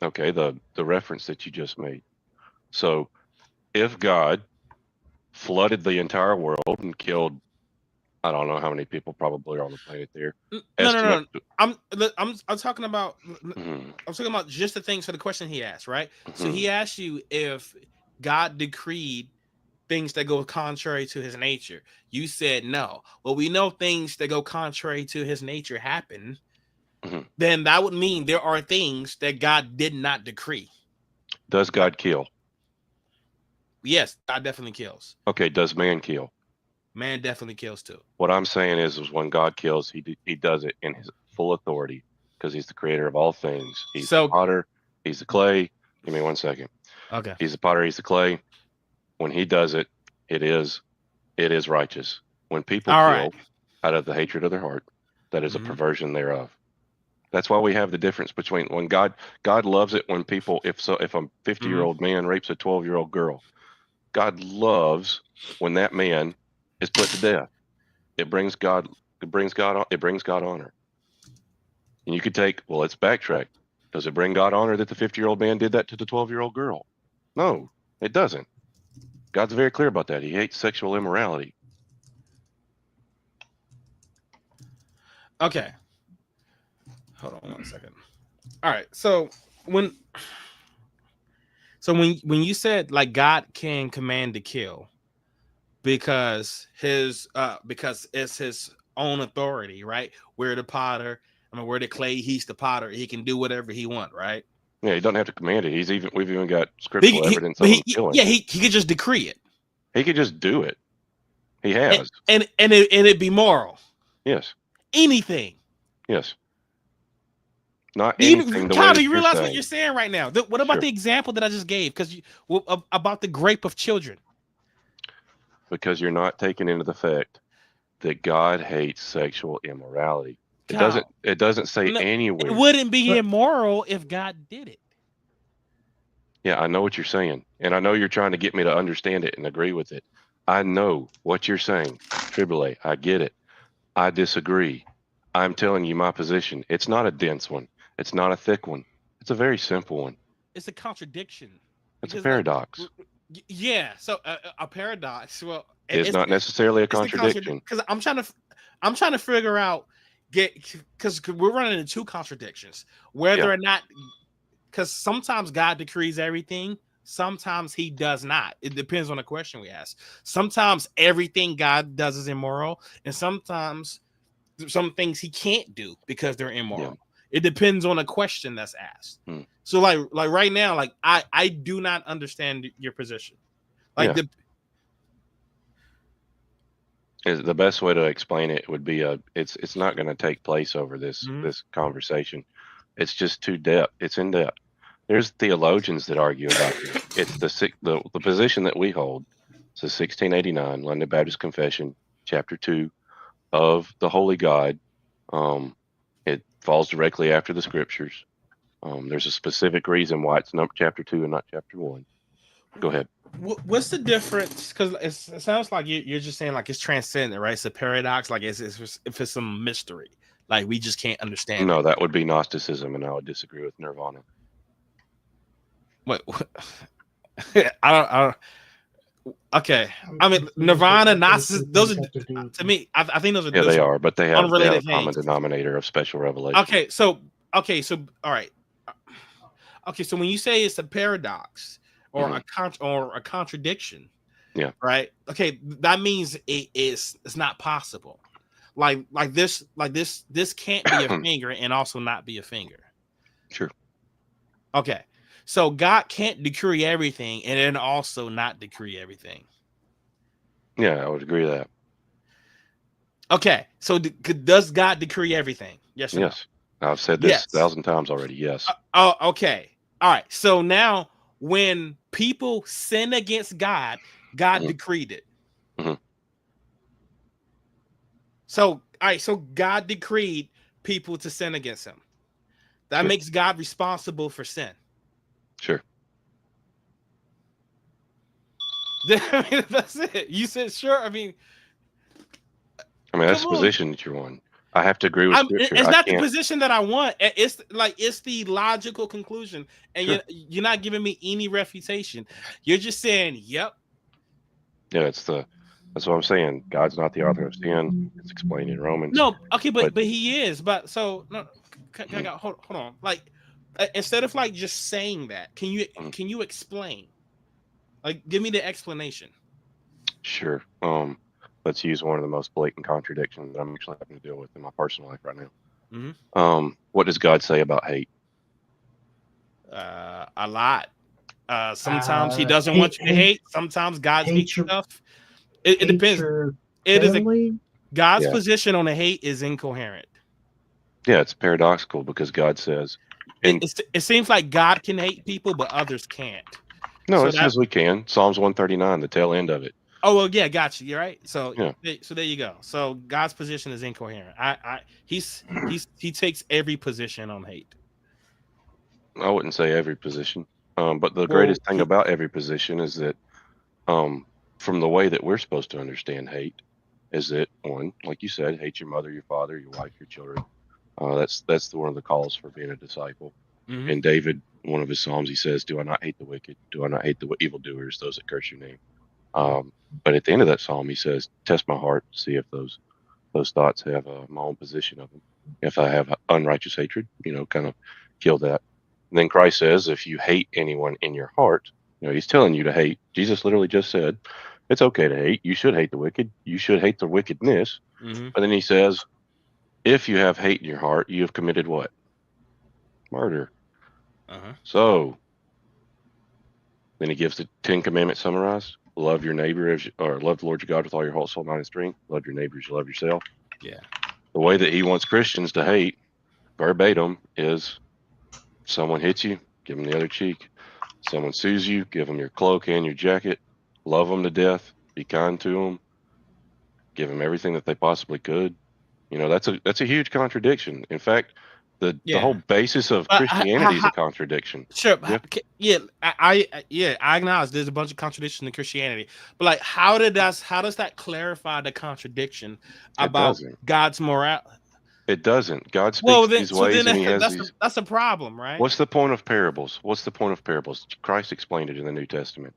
okay, the reference that you just made. So if God flooded the entire world and killed, I don't know how many people probably are on the planet there. No. I'm talking about. Mhm. I'm talking about just the things for the question he asked, right? So Mhm. he asked you if God decreed things that go contrary to His nature. You said no. Well, we know things that go contrary to His nature happen. Mhm. Then that would mean there are things that God did not decree. Does God kill? Yes, God definitely kills. Okay, does man kill? Man definitely kills too. What I'm saying is when God kills, he does it in his full authority because he's the creator of all things. He's the So potter, he's the clay. Give me 1 second. okay. He's the potter, he's the clay. When he does it, it is righteous. When people All right. kill out of the hatred of their heart, that is a Mhm. perversion thereof. That's why we have the difference between when God loves it when people if a 50-year-old man rapes a 12-year-old girl. God loves when that man is put to death. It brings God honor. And you could take, well, let's backtrack. Does it bring God honor that the 50-year-old man did that to the 12-year-old girl? No, it doesn't. God's very clear about that. He hates sexual immorality. Okay. Hold on 1 second. All right. So when you said like God can command to kill because it's his own authority, right? We're the potter. I mean, we're the clay. He's the potter. He can do whatever he wants, right? Yeah, he doesn't have to command it. We've even got scriptural evidence of him killing. Yeah, he could just decree it. He could just do it. He has. And it'd be moral. Yes. Anything. Yes. Not Do you, anything the way Kyle, do that you you're realize what saying. you're saying right now? What about Sure. the example that I just gave? Because about the grape of children. Because you're not taking into the fact that God hates sexual immorality. Kyle, It doesn't say no, it anywhere. wouldn't be But- immoral if God did it. Yeah, I know what you're saying. And I know you're trying to get me to understand it and agree with it. I know what you're saying. Tribulate, I get it. I disagree. I'm telling you my position. It's not a dense one. It's not a thick one. It's a very simple one. It's a contradiction. It's a Because like, paradox. yeah, so a paradox. Well, It's not necessarily a it's the contradiction contradiction. because I'm trying to figure out because we're running into two contradictions. Whether Yeah. or not, because sometimes God decrees everything, sometimes He does not. It depends on the question we ask. Sometimes everything God does is immoral, and sometimes some things He can't do because they're immoral. It depends on the question that's asked. So like right now, like I do not understand your position. Like the best way to explain it would be it's not going to take place over this conversation. It's just too depth. It's in depth. There's theologians that argue about this. It's the position that we hold. It's the 1689 London Baptist Confession, chapter 2 of the Holy God. It falls directly after the scriptures. There's a specific reason why it's chapter 2 and not chapter 1. Go ahead. What's the difference? Because it sounds like you're just saying like it's transcendent, right? It's a paradox, like if it's some mystery, like we just can't understand. No, that would be Gnosticism, and I would disagree with Nirvana. What? I don't. Okay, I mean Nirvana, Gnosticism. Those are to me. I think those are they are, but they have a common things. denominator of special revelation. Okay, so all right. Okay, so when you say it's a paradox or a contradiction, right? Okay, that means it's not possible. Like this can't be a finger and also not be a finger. Sure. Okay, so God can't decree everything and then also not decree everything. Yeah, I would agree with that. Okay, so does God decree everything? Yes or no? I've said this 1,000 times already. Yes. Okay. All right. So now when people sin against God, God decreed it. So, all right. So God decreed people to sin against him. That makes God responsible for sin. Sure. I mean, that's it. You said sure. I mean, that's the position that you're on. I have to agree with scripture. It's not the position that I want. It's the logical conclusion, and you're not giving me any refutation. You're just saying, "Yep." Yeah, that's what I'm saying. God's not the author of sin. It's explained in Romans. No, okay, but He is. But so no, hold on. Like instead of like just saying that, can you explain? Like, give me the explanation. Sure. Let's use one of the most blatant contradictions that I'm actually having to deal with in my personal life right now. What does God say about hate? A lot. Sometimes He doesn't want you to hate. Sometimes God hates stuff. It depends. It is God's position on the hate is incoherent. Yeah, it's paradoxical because God says. It seems like God can hate people, but others can't. No, it says we can. Psalms 139, the tail end of it. Oh well, yeah, gotcha. You're right. So so there you go. So God's position is incoherent. He takes every position on hate. I wouldn't say every position, but the greatest thing about every position is that, from the way that we're supposed to understand hate, is that one, like you said, hate your mother, your father, your wife, your children. That's one of the calls for being a disciple. In David, one of his psalms, he says, "Do I not hate the wicked? Do I not hate the evildoers, those that curse your name?" But at the end of that psalm, he says, "Test my heart, see if those thoughts have my own position of them. If I have unrighteous hatred, kind of kill that." And then Christ says, if you hate anyone in your heart, he's telling you to hate. Jesus literally just said, it's okay to hate. You should hate the wicked. You should hate the wickedness. But then he says, if you have hate in your heart, you have committed what? Murder. So then he gives the 10 Commandments summarized. Love your neighbor or love the Lord your God with all your whole soul, mind, and strength. Love your neighbor as you love yourself. Yeah. The way that he wants Christians to hate, verbatim, is someone hits you, give them the other cheek. Someone sues you, give them your cloak and your jacket. Love them to death. Be kind to them. Give them everything that they possibly could. That's a huge contradiction. In fact, the whole basis of Christianity is a contradiction. Sure. Yeah. I acknowledge there's a bunch of contradictions in Christianity, but like, how does that clarify the contradiction about God's morality? It doesn't. God speaks these ways, and he has these. That's a problem, right? What's the point of parables? Christ explained it in the New Testament.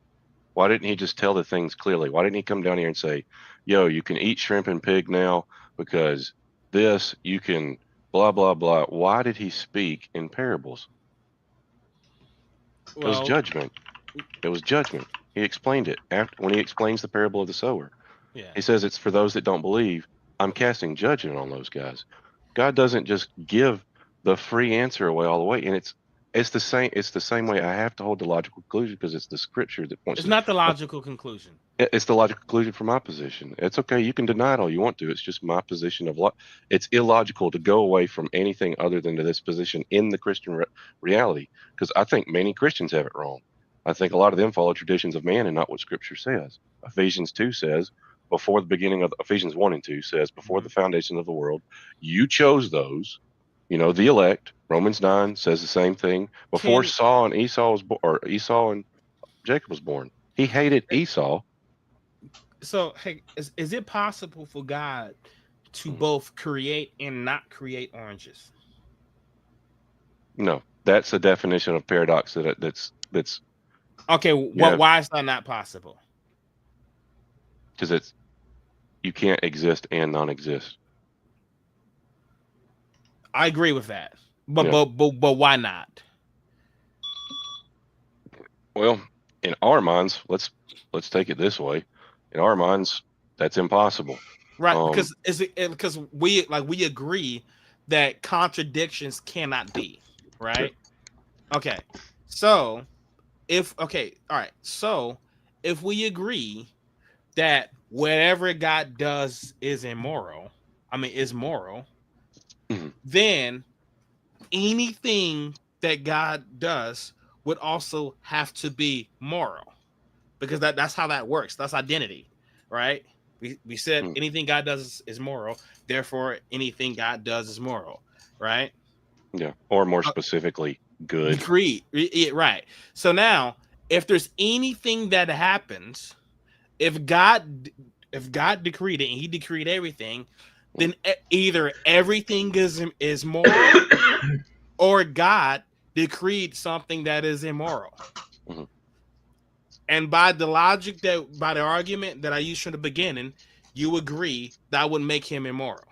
Why didn't he just tell the things clearly? Why didn't he come down here and say, yo, you can eat shrimp and pig now because this, you can blah, blah, blah. Why did he speak in parables? It was Well, judgment. It was judgment. He explained it after when he explains the parable of the sower. yeah. He says it's for those that don't believe. I'm casting judgment on those guys. God doesn't just give the free answer away all the way, and it's the same. It's the same way I have to hold the logical conclusion because it's the scripture that points. It's not the logical conclusion. It's the logical conclusion from my position. It's okay. You can deny it all you want to. It's just my position of it's illogical to go away from anything other than to this position in the Christian reality. Because I think many Christians have it wrong. I think a lot of them follow traditions of man and not what Scripture says. Ephesians 2 says, before the beginning of Ephesians 1 and 2 says, before the foundation of the world, you chose those, the elect. Romans 9 says the same thing. Before Saul and Esau was or Esau and Jacob was born, he hated Esau. So, hey, is it possible for God to both create and not create oranges? No, that's a definition of paradox that's okay. Why is that not possible? Because you can't exist and non-exist. I agree with that, but why not? Well, in our minds, let's take it this way. In our minds, that's impossible. Right, because we agree that contradictions cannot be, right? Okay. So, if we agree that whatever God does is moral, then anything that God does would also have to be moral, because that's how that works. That's identity, right? We said anything God does is moral, therefore anything God does is moral, right? Yeah, or more specifically, good. Decreed, right? So now, if there's anything that happens, if God decreed it and He decreed everything, then either everything is moral, or God decreed something that is immoral. Mm-hmm. And by the argument that I used from the beginning, you agree that would make him immoral.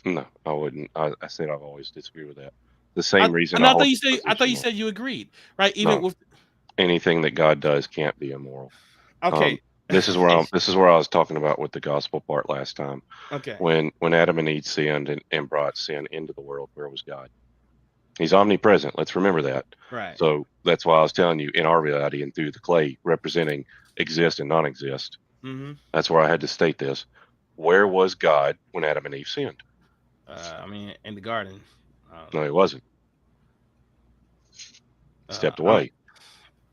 No, I wouldn't. I said I've always disagreed with that. The same reason. I thought you said you agreed, right? Even with anything that God does can't be immoral. Okay. This is where I was talking about with the gospel part last time. Okay. When Adam and Eve sinned and brought sin into the world, where was God? He's omnipresent. Let's remember that. Right. So that's why I was telling you, in our reality and through the clay representing exist and non-exist. Mm-hmm. That's where I had to state this. Where was God when Adam and Eve sinned? In the garden. No, he wasn't. Stepped away.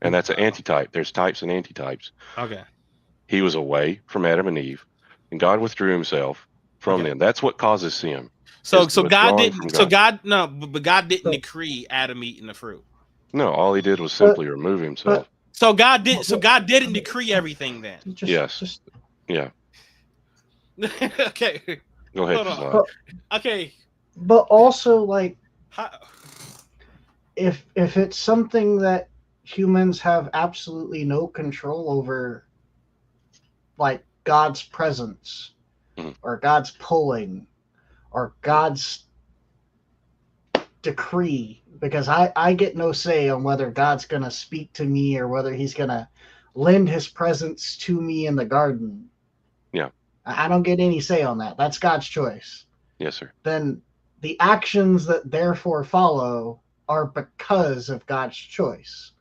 And that's an antitype. There's types and antitypes. Okay. He was away from Adam and Eve, and God withdrew himself from them. That's what causes sin. So God didn't. But God didn't decree Adam eating the fruit. No, all he did was simply remove himself. So God didn't decree everything then. Yeah. Okay. Go ahead. Okay. But also, like, if it's something that humans have absolutely no control over, like God's presence, or God's pulling, or God's decree, because I get no say on whether God's going to speak to me or whether he's going to lend his presence to me in the garden. Yeah. I don't get any say on that. That's God's choice. Yes, sir. Then the actions that therefore follow are because of God's choice.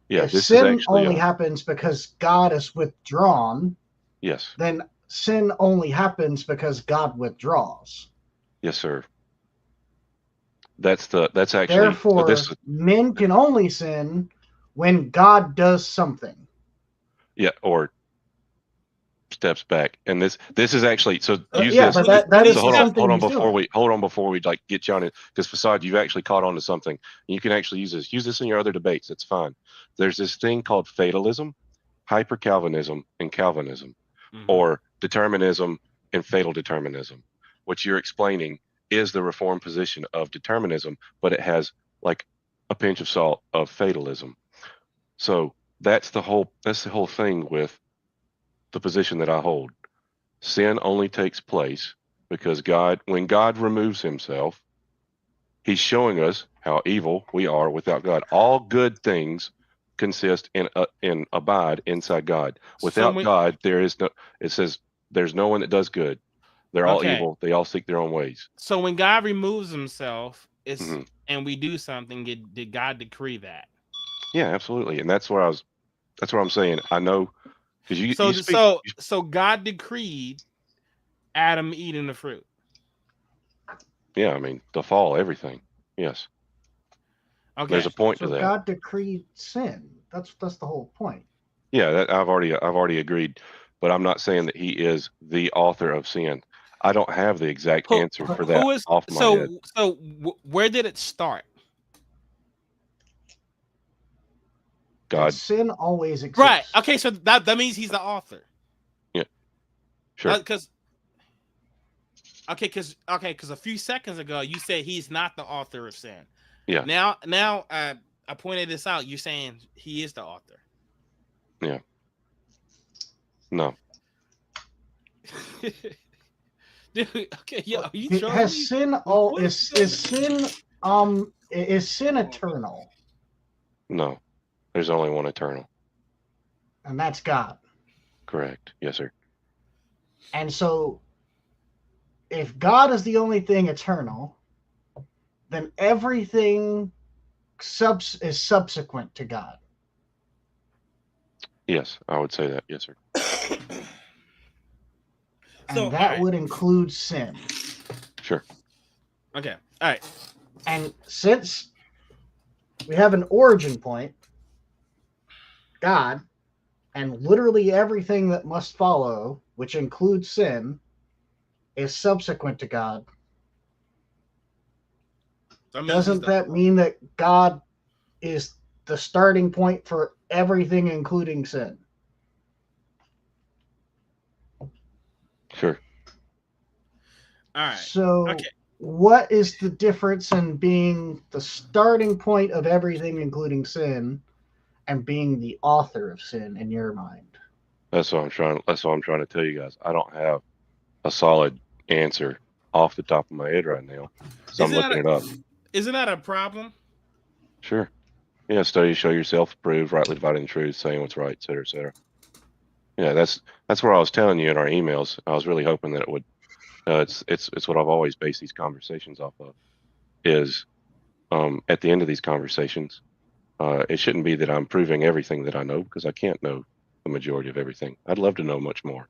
Yeah, if sin only happens because God is withdrawn, yes, then sin only happens because God withdraws. Yes, sir. That's actually. Therefore, men can only sin when God does something. Yeah, or steps back, and this is actually so. Use this. But that is so hold on before we like get you on it, because Facade, you've actually caught on to something. You can actually use this in your other debates. It's fine. There's this thing called fatalism, hyper Calvinism, and Calvinism, or determinism and fatal determinism. What you're explaining is the Reformed position of determinism, but it has like a pinch of salt of fatalism. So that's the whole thing with the position that I hold. Sin only takes place because when God removes himself, he's showing us how evil we are without God. All good things consist in abide inside God. So Without when, God, there is no. It says there's no one that does good. They're all okay, evil. They all seek their own ways. so when God removes himself, Hmm. and we do something, did God decree that? Yeah, absolutely. And that's where That's what I'm saying. I know because So you th- speak. so so God decreed Adam eating the fruit. Yeah, I mean the fall, everything. Yes, there's Okay. a point to So that. God decreed sin. That's the whole point. Yeah, that I've already agreed, but I'm not saying that he is the author of sin. I don't have the exact Who answer But for that who is off my head. where did it start? that God, sin always Right. exists. Okay, so that means he's the author. yeah, sure, Because because a few seconds ago you said he's not the author of sin. yeah, Now I pointed this out. You're saying he is the author. yeah, no, Dude, okay, yo, are you trolling Has me? sin all What is sin eternal? no. There's only one eternal. And that's God. Correct. Yes, sir. And so if God is the only thing eternal, then everything is subsequent to God. Yes, I would say that. Yes, sir. So, And all that right. would include sin. Sure. Okay. All right. And since we have an origin point, God, and literally everything that must follow, which includes sin, is subsequent to God. That means he's Doesn't the that mean that God is the starting point for everything, including sin? Sure. all right. So, Okay. what is the difference in being the starting point of everything, including sin, and being the author of sin in your mind? That's what I'm trying. That's what I'm trying to tell you guys. I don't have a solid answer off the top of my head right now, so I'm Isn't looking that it up. isn't that a problem? Sure. Yeah. Studies show yourself approved, rightly dividing truth, saying what's right, et cetera, et cetera. Yeah, that's where I was telling you in our emails. I was really hoping that it would. It's what I've always based these conversations off of. Is at the end of these conversations, it shouldn't be that I'm proving everything that I know because I can't know the majority of everything. I'd love to know much more,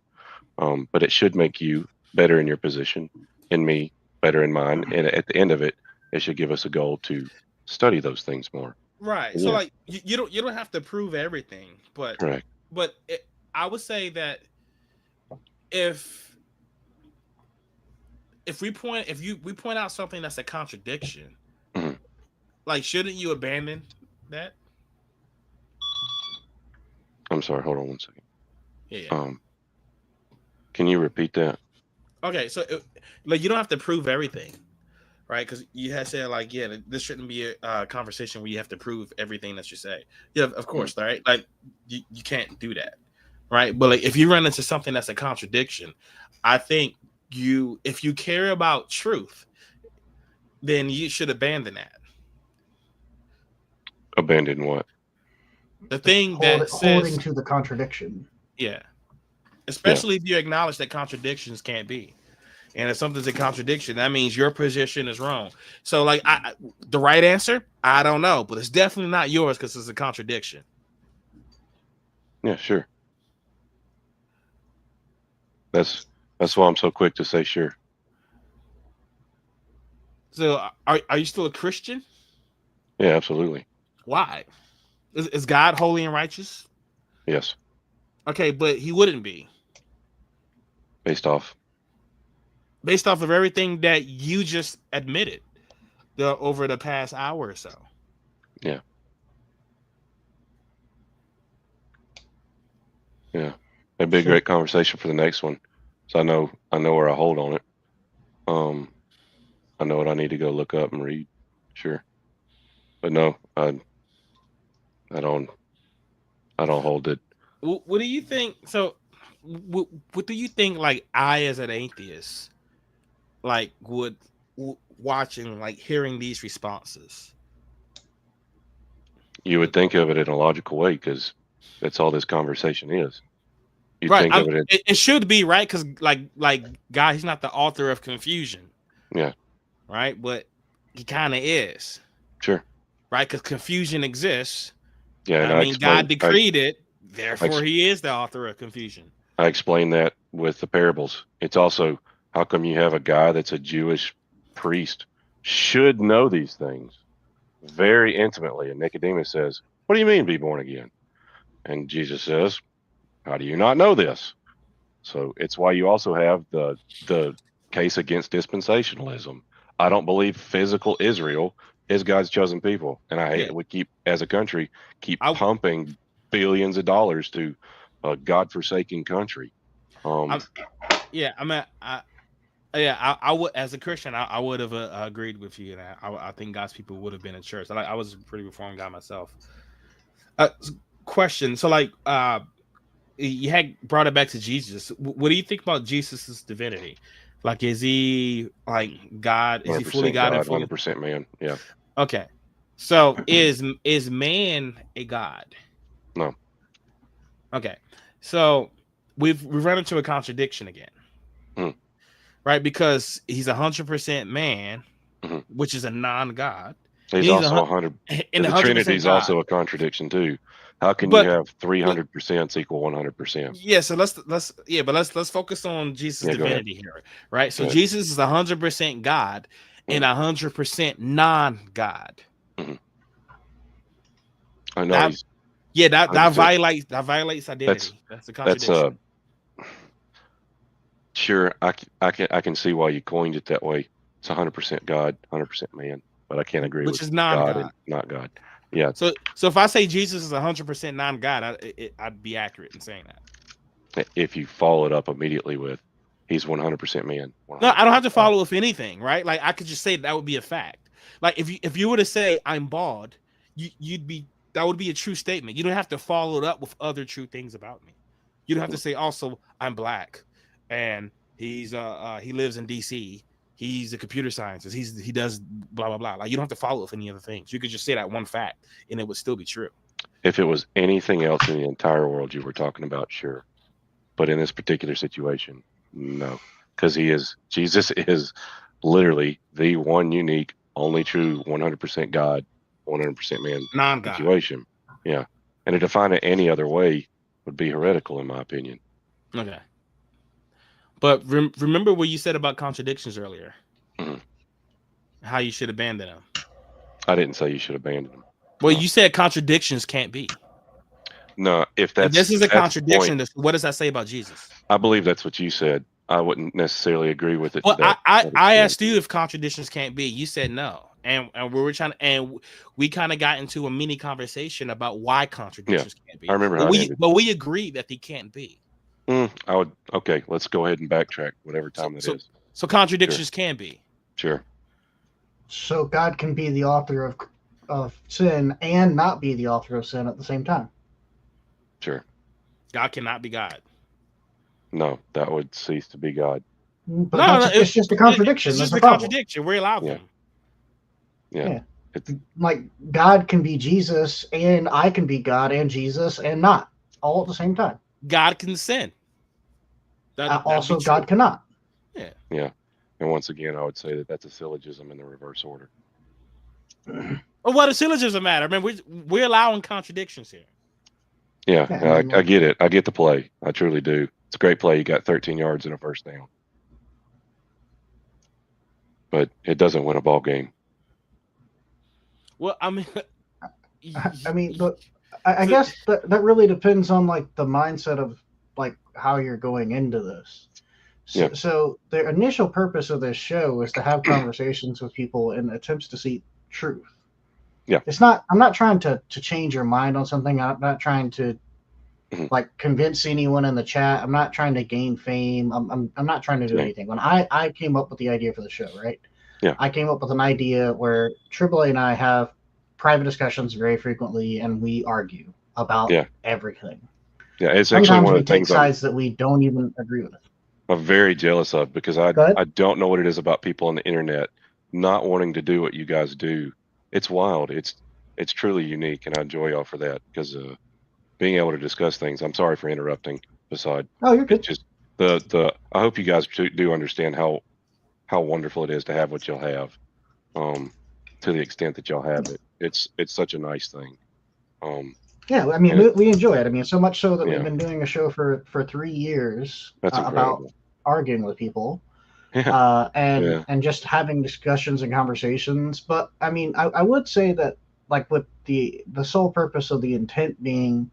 but it should make you better in your position, and me better in mine. And at the end of it, it should give us a goal to study those things more. Right. So Yeah, like you don't have to prove everything, but correct. I would say that if we point out something that's a contradiction, Mhm. like shouldn't you abandon that? I'm sorry. Hold on one second. Yeah. Um, can you repeat that? Okay. So like you don't have to prove everything, right? Because you had said like this shouldn't be a conversation where you have to prove everything that you say. Yeah, of Mhm. course, right? Like you can't do that, right? But like if you run into something that's a contradiction, I think if you care about truth, then you should abandon that. Abandon what? The thing that Holding says, to the contradiction. yeah, Yeah, especially if you acknowledge that contradictions can't be. And if something's a contradiction, that means your position is wrong. So, like, the right answer, I don't know, but it's definitely not yours because it's a contradiction. yeah, sure. That's that's why I'm so quick to say sure. So, are you still a Christian? Yeah, absolutely. Why? Is God holy and righteous? Yes, Okay, but he wouldn't be based off. based off of everything that you just admitted over the past hour or so. Yeah, yeah. It'd be a So, great conversation for the next one. So I know where I hold on it. Um, I know what I need to go look up and read. Sure, but no, I don't I don't hold it. What do you think? So, what do you think? Like, I as an atheist, like would watching, like hearing these responses? You would think of it in a logical way because that's all this conversation is. You'd Right. think of it in, It should be, right, because like God, he's not the author of confusion, yeah, right? But he kind of is, sure. right? Because confusion exists. Yeah, and I mean, God decreed it, therefore he is the author of confusion. I explain that with the parables. It's also, how come you have a guy that's a Jewish priest should know these things very intimately? And Nicodemus says, what do you mean be born again? And Jesus says, how do you not know this? So it's why you also have the case against dispensationalism. I don't believe physical Israel is God's chosen people. And I hate Yeah. we keep, as a country, keep I- pumping billions of dollars to a God-forsaken country. Yeah, I mean, I would, as a Christian, I would have agreed with you, and I think God's people would have been in church. I was a pretty reformed guy myself. Question: so, like, you had brought it back to Jesus. What do you think about Jesus's divinity? Like, is he like God? Is he fully God and fully 100% man? Yeah. okay? So, is man a God? No. Okay, so we've run into a contradiction again. Right, because he's 100% man, which is a non-God. He's also 100. And the Trinity is also a contradiction too. How can you have 300% equal 100%? Yeah, so let's focus on Jesus' divinity here, right? So Jesus is 100% God and 100% non-God. I know. That violates identity. That's a contradiction. Sure, I can see why you coined it that way. It's 100% God, 100% man, but I can't agree with is non-God. God and not God. Yeah. So if I say Jesus is 100% non-God, I'd be accurate in saying that. If you follow it up immediately with, he's 100% man. 100% no, I don't have to follow with anything, right? Like I could just say that would be a fact. Like if you were to say I'm bald, that would be a true statement. You don't have to follow it up with other true things about me. You don't have to say also I'm black and he's he lives in DC. He's a computer scientist. He does blah blah blah. Like you don't have to follow with any other things. You could just say that one fact and it would still be true. If it was anything else in the entire world you were talking about, sure. But in this particular situation, no. Because Jesus is literally the one unique, only true 100% God, 100% man non-God situation. Yeah. And to define it any other way would be heretical in my opinion. Okay. But remember what you said about contradictions earlier. How you should abandon them. I didn't say you should abandon them. Well, you said contradictions can't be. No, if this is a contradiction, what does that say about Jesus? I believe that's what you said. I wouldn't necessarily agree with it. Well, I asked you if contradictions can't be. You said no, and we kind of got into a mini conversation about why contradictions can't be. I remember but we agreed that they can't be. Okay, let's go ahead and backtrack whatever time it is. So contradictions can be. Sure. So God can be the author of sin and not be the author of sin at the same time. Sure. God cannot be God. No, that would cease to be God. But it's just a contradiction. It's just a contradiction. We're allowed them. Yeah. Like God can be Jesus and I can be God and Jesus and not all at the same time. God can sin. Also, God cannot. Yeah. Yeah. And once again, I would say that that's a syllogism in the reverse order. Well, what does syllogism matter? I mean, we're allowing contradictions here. Yeah, I get it. I get the play. I truly do. It's a great play. You got 13 yards and a first down. But it doesn't win a ball game. Well, I mean... I guess that really depends on like the mindset of like how you're going into this. So the initial purpose of this show is to have conversations with people in attempts to seek truth. Yeah. I'm not trying to change your mind on something. I'm not trying to like convince anyone in the chat. I'm not trying to gain fame. I'm not trying to do anything. When I came up with the idea for the show, right? Yeah. I came up with an idea where AAA and I have private discussions very frequently and we argue about everything. Yeah, it's Sometimes actually one we of the take things sides that we don't even agree with. I'm very jealous of, because Go ahead. I don't know what it is about people on the internet not wanting to do what you guys do. It's wild. It's truly unique, and I enjoy y'all for that, because being able to discuss things. I'm sorry for interrupting. Beside, Oh, you're it's good. just the. I hope you guys do understand how wonderful it is to have what you'll have. To the extent that y'all have it, it's such a nice thing. Yeah, I mean, And we enjoy it. I mean, so much so that we've yeah, been doing a show for 3 years that's about incredible. arguing with people, Yeah, yeah, and just having discussions and conversations. But I mean, I would say that, like, with the sole purpose of the intent being,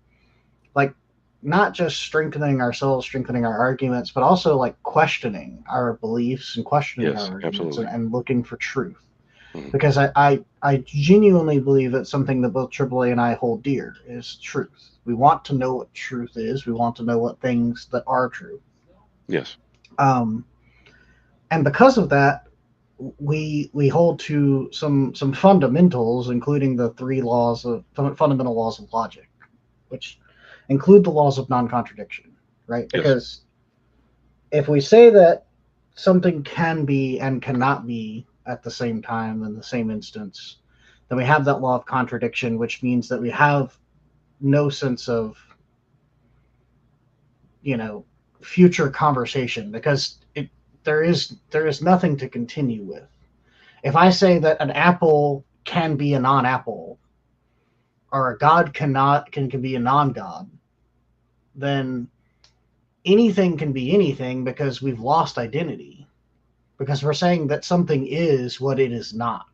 like, not just strengthening ourselves, strengthening our arguments, but also like questioning our beliefs and questioning our yes, arguments, absolutely. and looking for truth. Mhm. Because I genuinely believe that something that both AAA and I hold dear is truth. We want to know what truth is. We want to know what things that are true. Yes, Um, and because of that, we hold to some fundamentals, including the three laws of fundamental laws of logic, which include the laws of non-contradiction, right? yes, Because if we say that something can be and cannot be at the same time in the same instance, then we have that law of contradiction, which means that we have no sense of, you know, future conversation, because there is nothing to continue with. If I say that an apple can be a non-apple, or a god can be a non-god, then anything can be anything, because we've lost identity, because we're saying that something is what it is not.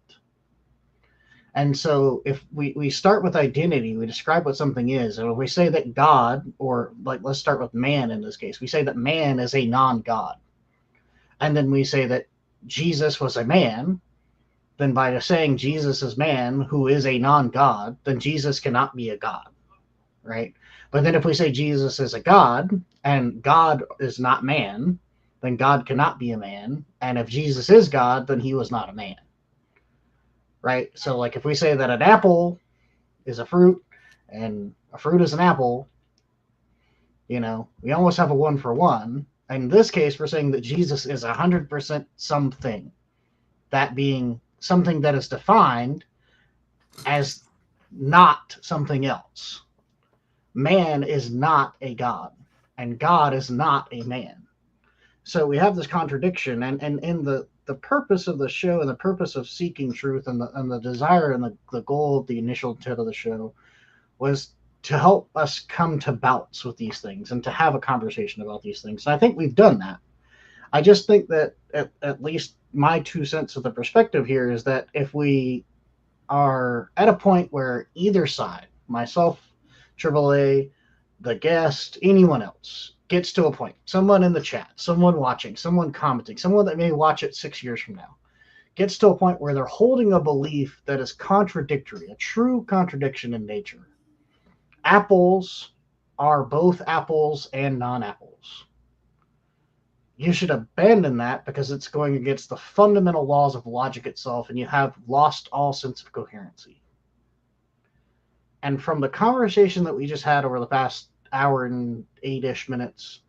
And so if we start with identity, we describe what something is. And if we say that God, or, like, let's start with man in this case, we say that man is a non-God. And then we say that Jesus was a man, then by saying Jesus is man, who is a non-God, then Jesus cannot be a God, right? But then if we say Jesus is a God, and God is not man, then God cannot be a man. And if Jesus is God, then he was not a man, right? So, like, if we say that an apple is a fruit and a fruit is an apple, we almost have a one for one. In this case, we're saying that Jesus is 100% something, that being something that is defined as not something else. Man is not a God, and God is not a man. So we have this contradiction, and in the purpose of the show, and the purpose of seeking truth, and the desire, and the goal of the initial intent of the show was to help us come to bouts with these things, and to have a conversation about these things. And I think we've done that. I just think that, at least my 2 cents of the perspective here, is that if we are at a point where either side, myself, AAA, the guest, anyone else, gets to a point, someone in the chat, someone watching, someone commenting, someone that may watch it 6 years from now, gets to a point where they're holding a belief that is contradictory, a true contradiction in nature. Apples are both apples and non-apples. You should abandon that, because it's going against the fundamental laws of logic itself, and you have lost all sense of coherency. And from the conversation that we just had over the past hour and 8-ish minutes,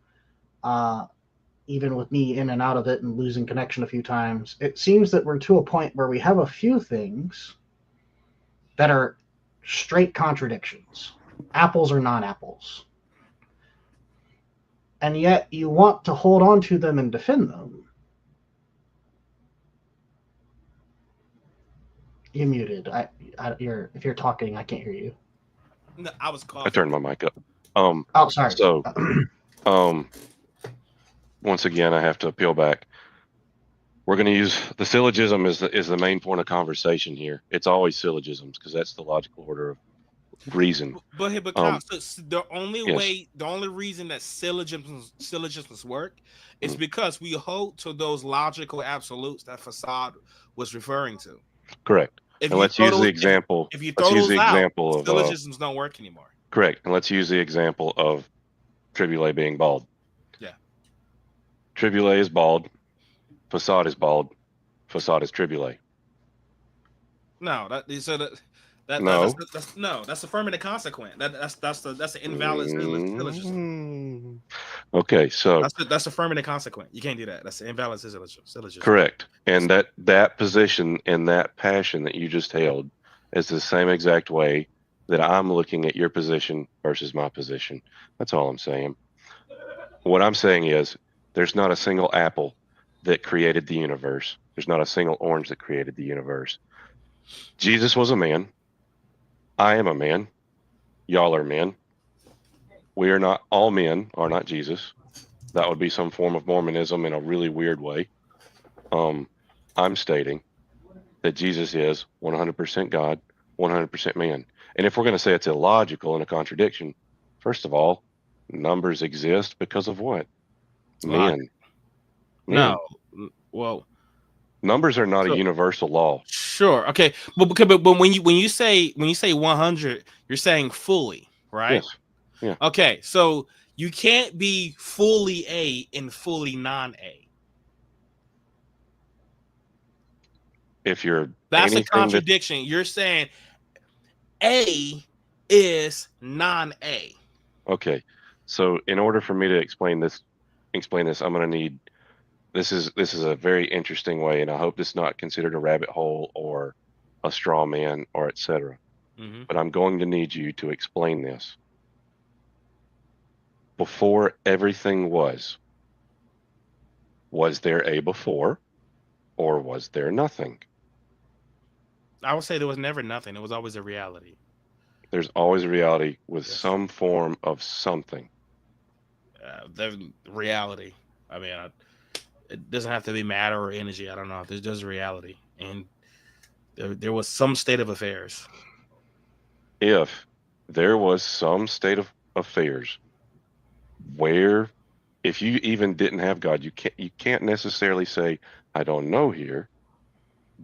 even with me in and out of it and losing connection a few times, it seems that we're to a point where we have a few things that are straight contradictions. Apples are non-apples. And yet you want to hold on to them and defend them. You're muted. If you're talking, I can't hear you. No, I was I coughing. turned my mic up. Oh, sorry. So, once again, I have to appeal back. We're going to use the syllogism is the main point of conversation here. It's always syllogisms, because that's the logical order of reason. But Kyle, so the Yes. the only reason that syllogisms work is Mm, because we hold to those logical absolutes that Facade was referring to. correct. If And you let's throw use the those, example. if you Let's throw use those the out, example of syllogisms don't work anymore. correct. And let's use the example of Triboulet being bald. Yeah. Triboulet is bald. Facade is bald. Facade is Triboulet. No, No. that's affirmative consequent. That's the invalid syllogism. Mm, Okay, so That's affirming the consequent. You can't do that. That's invalid syllogism. correct. And that position and that passion that you just held is the same exact way that I'm looking at your position versus my position. That's all I'm saying. What I'm saying is there's not a single apple that created the universe. There's not a single orange that created the universe. Jesus was a man. I am a man. Y'all are men. We are not all men are not Jesus. That would be some form of Mormonism in a really weird way. I'm stating that Jesus is 100% God, 100% man. And if we're going to say it's illogical and a contradiction, first of all, numbers exist because of what? Logic. Men. No. Men. Well, Numbers are not a so- universal law. sure. Okay. But when you say 100, you're saying fully, right? Yes. Yeah. Okay. So you can't be fully A and fully non-A. If you're That's a anything that contradiction. You're saying A is non-A. okay. So in order for me to explain this, I'm going to need this is a very interesting way, and I hope this is not considered a rabbit hole or a straw man or etc. Mhm. But I'm going to need you to explain this. Before everything was there a before or was there nothing? I would say there was never nothing. It was always a reality. There's always a reality with Yes. some form of something. The reality. I mean, it doesn't have to be matter or energy. I don't know. There's just reality, and there was some state of affairs. If there was some state of affairs where if you even didn't have God, you can't necessarily say, I don't know here,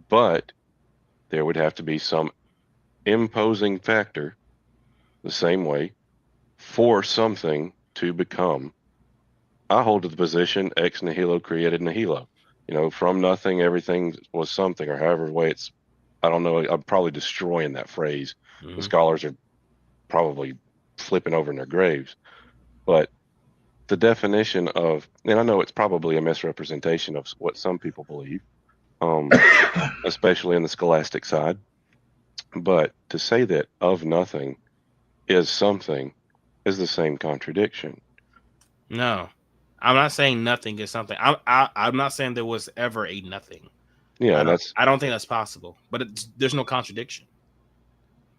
but there would have to be some imposing factor the same way for something to become. I hold to the position ex nihilo created nihilo. From nothing, everything was something, or however way it's. I don't know. I'm probably destroying that phrase. The scholars are probably flipping over in their graves. But the definition of, and I know it's probably a misrepresentation of what some people believe, especially in the scholastic side. But to say that of nothing is something is the same contradiction. No, I'm not saying nothing is something. I'm not saying there was ever a nothing. Yeah, I don't think that's possible. But there's no contradiction.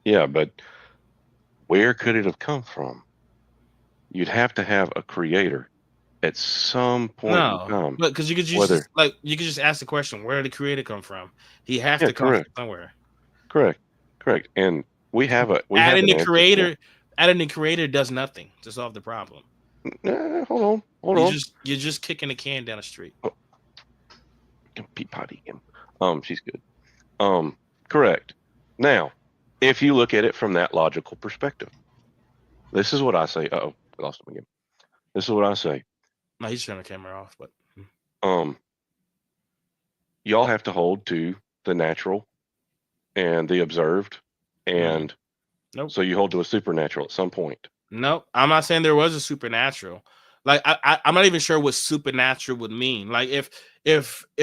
Yeah, but where could it have come from? You'd have to have a creator at some point in time. But because you could just ask the question, where did the creator come from? He has to come from somewhere. Correct. And we have an Adding the answer creator does nothing to solve the problem. Hold on. You're just kicking the can down the street. Oh. Pea potty him. She's good. Correct. Now, if you look at it from that logical perspective, this is what I say. I lost him again. This is what I say. No, he's turning the camera off, but y'all have to hold to the natural and the observed, and nope. So you hold to a supernatural at some point. Nope. I'm not saying there was a supernatural. Like I'm not even sure what supernatural would mean. Like if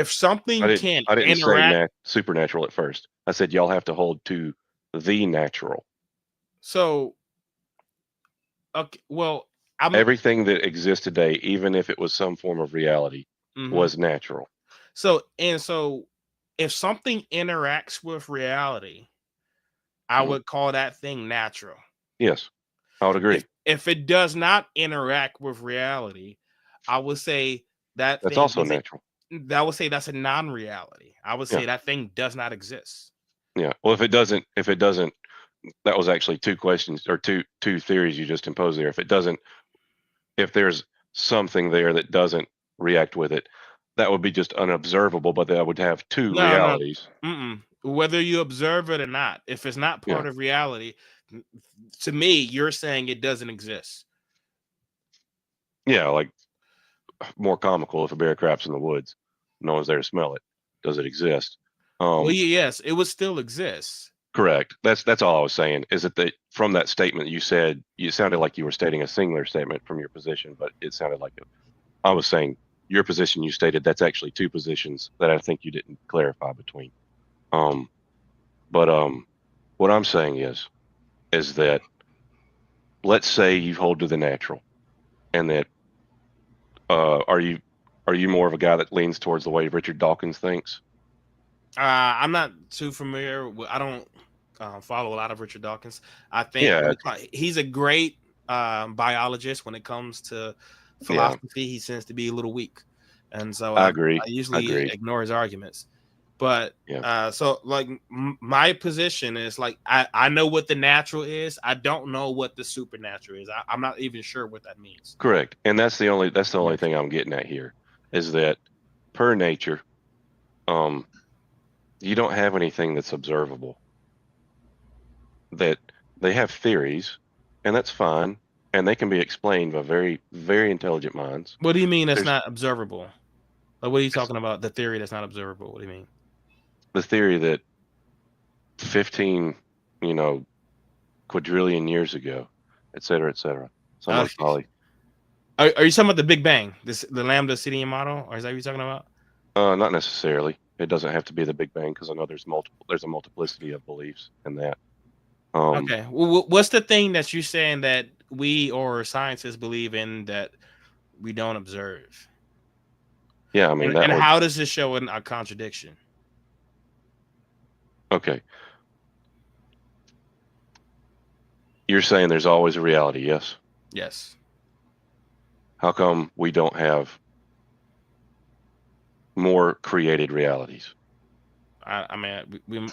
something I can didn't interact, say supernatural at first. I said y'all have to hold to the natural. So okay, well, everything that exists today, even if it was some form of reality, was natural. So if something interacts with reality, I would call that thing natural. Yes, I would agree. If it does not interact with reality, I would say that's also natural. I would say that's a non-reality. I would say that thing does not exist. Yeah. Well, if it doesn't, that was actually two questions or two theories you just imposed there. If there's something there that doesn't react with it, that would be just unobservable, but that would have two realities. No. Whether you observe it or not, if it's not part of reality, to me, you're saying it doesn't exist. Yeah, like more comical if a bear craps in the woods, no one's there to smell it. Does it exist? Well, yes, it would still exist. Correct. That's all I was saying. Is that from that statement you said, you sounded like you were stating a singular statement from your position, but it sounded like I was saying your position. You stated that's actually two positions that I think you didn't clarify between. Um, but what I'm saying is that let's say you hold to the natural, and that are you more of a guy that leans towards the way Richard Dawkins thinks? I'm not too familiar with, I don't follow a lot of Richard Dawkins. I think Yeah, he's a great biologist. When it comes to yeah, philosophy, he tends to be a little weak, and so I I agree. I usually agree. ignore his arguments. But Yeah, so like my position is like I know what the natural is. I don't know what the supernatural is. I'm not even sure what that means. correct. And that's the only Yeah. thing I'm getting at here is that per nature, um, you don't have anything that's observable. That they have theories, and that's fine, and they can be explained by very, very intelligent minds. What do you mean that's There's not observable? Like, what are you it's talking about? The theory that's not observable. What do you mean? the theory that 15, you know, quadrillion years ago, et cetera. Someone Okay. probably Are you talking about the Big Bang, the Lambda CDM model, or is that what you're talking about? not necessarily. It doesn't have to be the Big Bang because I know there's a multiplicity of beliefs in that. Okay. Well, what's the thing that you're saying that we or scientists believe in that we don't observe? Yeah, I mean that And would how does this show a contradiction? okay. You're saying there's always a reality, yes? Yes. How come we don't have more created realities? I mean,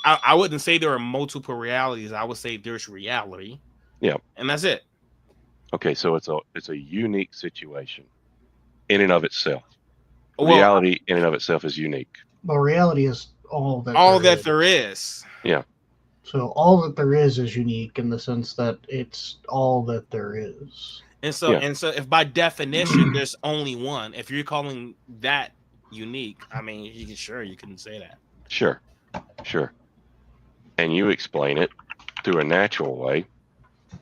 I wouldn't say there are multiple realities. I would say there's reality. Yeah. And that's it. Okay, so it's a unique situation in and of itself. Well, Reality in and of itself is unique. But reality is all that all there that is. there is. Yeah. So all that there is unique in the sense that it's all that there is. And so if by definition there's only one, if you're calling that unique, I mean, you couldn't say that. Sure. And you explain it through a natural way.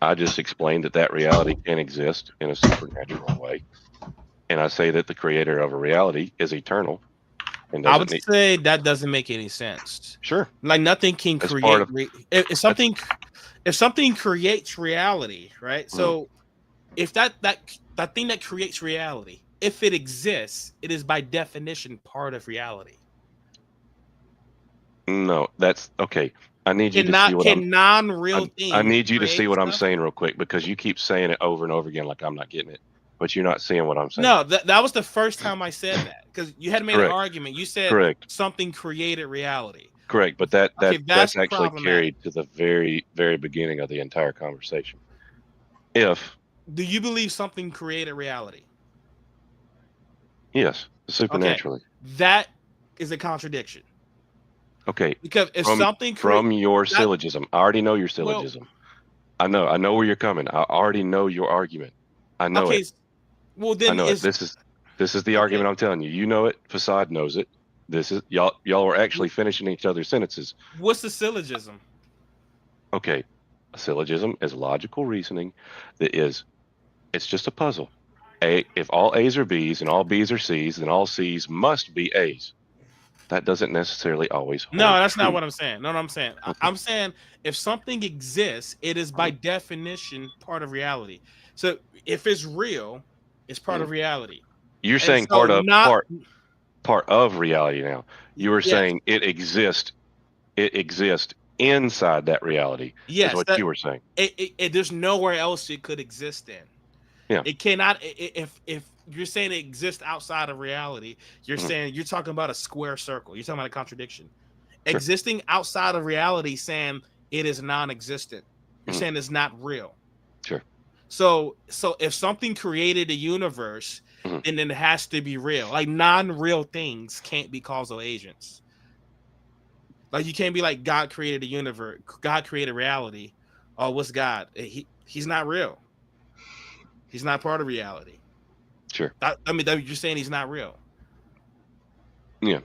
I just explained that reality can exist in a supernatural way. And I say that the creator of a reality is eternal and I doesn't would need. say that doesn't make any sense. Sure. Like nothing can That's create part of if something creates reality, right? So if that thing that creates reality, if it exists, it is by definition part of reality. No, that's okay. I need you to see what Can non-real I things need you to see create what I'm stuff? saying real quick because you keep saying it over and over again like I'm not getting it, but you're not seeing what I'm saying. No, that was the first time I said that because you had made an Correct. argument. You said Correct. something created reality. Correct. But Okay, that's that's actually problematic. carried to the very, very beginning of the entire conversation. If Do you believe something created reality? yes, Okay, supernaturally. that is a contradiction. Okay. Because if From something your that syllogism, I already know your well, syllogism. I know where you're coming. I already know your argument. I know okay, it. well I then know it. is This is the okay. argument I'm telling you. You know it. Facade knows it. This is y'all are actually finishing each other's sentences. What's the syllogism? Okay. A syllogism is logical reasoning that is it's just a puzzle. If all A's are B's and all B's are C's, then all C's must be A's. That doesn't necessarily always No, hold that's not true. what I'm saying. No, I'm saying. Okay. I'm saying if something exists, it is by definition part of reality. So if it's real, it's part of reality. You're And saying so not part of reality now. You were yes, saying it exists inside that reality is yes, what that you were saying. there's nowhere else it could exist in. Yeah. It cannot. If you're saying it exists outside of reality, you're Mhm. saying you're talking about a square circle. You're talking about a contradiction. Sure. Existing outside of reality, saying it is non-existent. You're Mhm. saying it's not real. Sure. So if something created a universe, Mhm. then it has to be real. Like non-real things can't be causal agents. Like you can't be like God created a universe, God created reality. Oh, what's God? He's not real. He's not part of reality. Sure. I mean, you're saying he's not real. Yeah.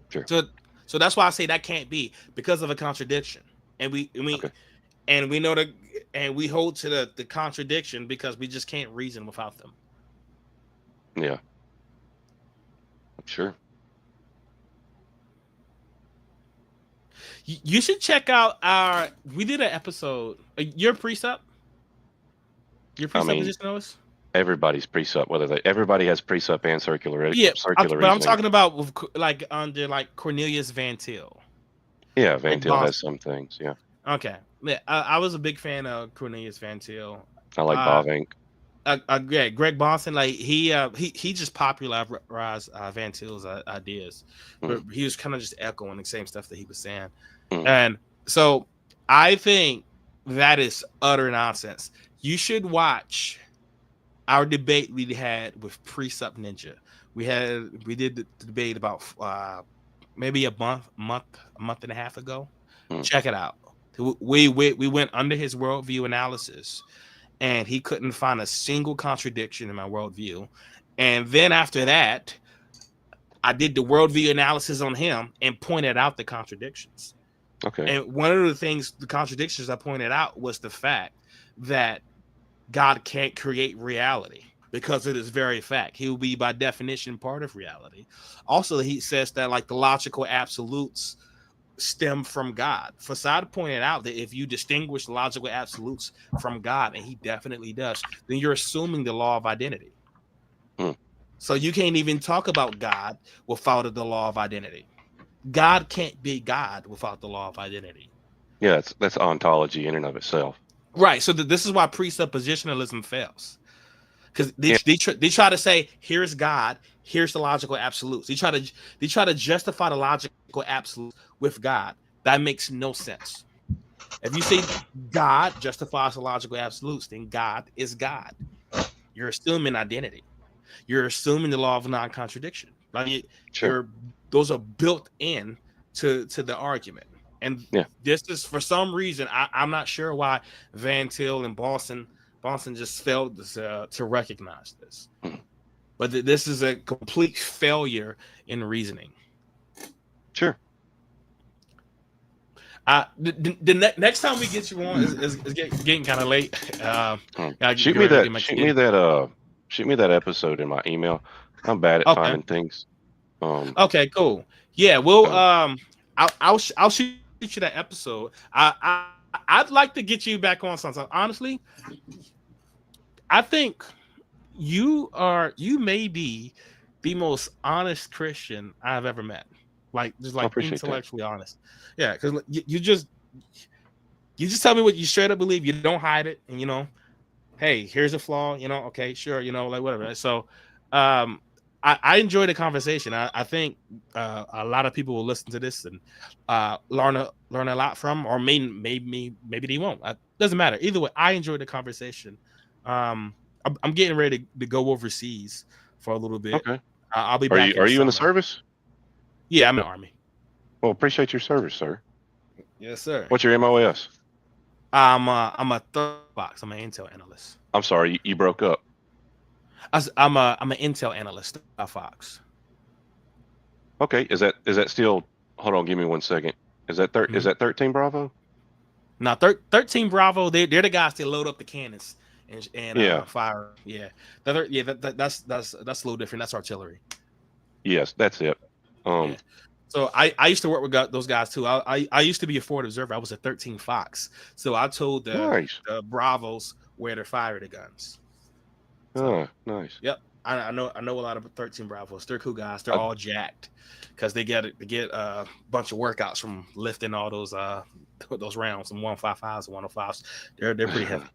Sure. So So that's why I say that can't be, because of a contradiction. And Okay. we know that, and we hold to the contradiction because we just can't reason without them. Yeah. Sure. You should check out we did an episode. Your precept? Your I mean, presuppositionalist? everybody's precept, everybody has precept and circular Yeah, circular but I'm reasoning. talking about with like under like Cornelius Van Til. Yeah, Like Van Til has some things. Yeah. Okay. Yeah, I was a big fan of Cornelius Van Til. I like Bavinck. Yeah, Greg Bonson, like he just popularized Van Til's ideas, but he was kind of just echoing the same stuff that he was saying. And so I think that is utter nonsense. You should watch our debate we had with Precept Ninja. We did the debate about maybe a month and a half ago. Check it out. We went under his worldview analysis, and he couldn't find a single contradiction in my worldview. And then after that, I did the worldview analysis on him and pointed out the contradictions. Okay. And one of the contradictions I pointed out was the fact that God can't create reality because of this very fact. He will be by definition part of reality. Also, he says that like the logical absolutes stem from God. Fasad pointed out that if you distinguish logical absolutes from God, and he definitely does, then you're assuming the law of identity. So you can't even talk about God without the law of identity. God can't be God without the law of identity. Yeah, that's ontology in and of itself. Right. So this is why presuppositionalism fails. Because they try to say, here's God, here's the logical absolutes. They try to justify the logical absolutes with God. That makes no sense. If you say God justifies the logical absolutes, then God is God. You're assuming identity. You're assuming the law of non-contradiction. Like those are built in to the argument. And this is, for some reason, I'm not sure why Van Til and Bonson just failed to recognize this. But this is a complete failure in reasoning. Sure. The next time we get you on is getting kind of late. Shoot me that episode in my email. I'm bad at finding things. Okay, cool. Yeah, well, I'll shoot you that episode. I'd like to get you back on something. Honestly, I think you may be the most honest Christian I've ever met. Like, just like intellectually honest. Yeah, because you just tell me what you straight up believe. You don't hide it, and hey, here's a flaw. Okay, sure, like whatever. So, I enjoy the conversation. I think a lot of people will listen to this and learn a lot from, or maybe they won't. Doesn't matter. Either way, I enjoyed the conversation. I'm getting ready to go overseas for a little bit. Okay. I'll be back. Are you in the service? Yeah, I'm in the Army. Well, appreciate your service, sir. Yes, sir. What's your MOS? I'm a third box. I'm an intel analyst. I'm sorry, you broke up. I'm an intel analyst at Fox. Okay, is that still? Hold on, give me 1 second. Is that is that 13 Bravo? No, 13 Bravo. They're the guys that load up the cannons and fire. Yeah, that's a little different. That's artillery. Yes, that's it. So I used to work with those guys too. I used to be a forward observer. I was a 13 Fox. So I told the Bravos where to fire the guns. So, nice. Yep. I know a lot of 13 Bravos. They're cool guys. They're all jacked because they get a bunch of workouts from lifting all those rounds, some 155s and 105s. They're pretty heavy.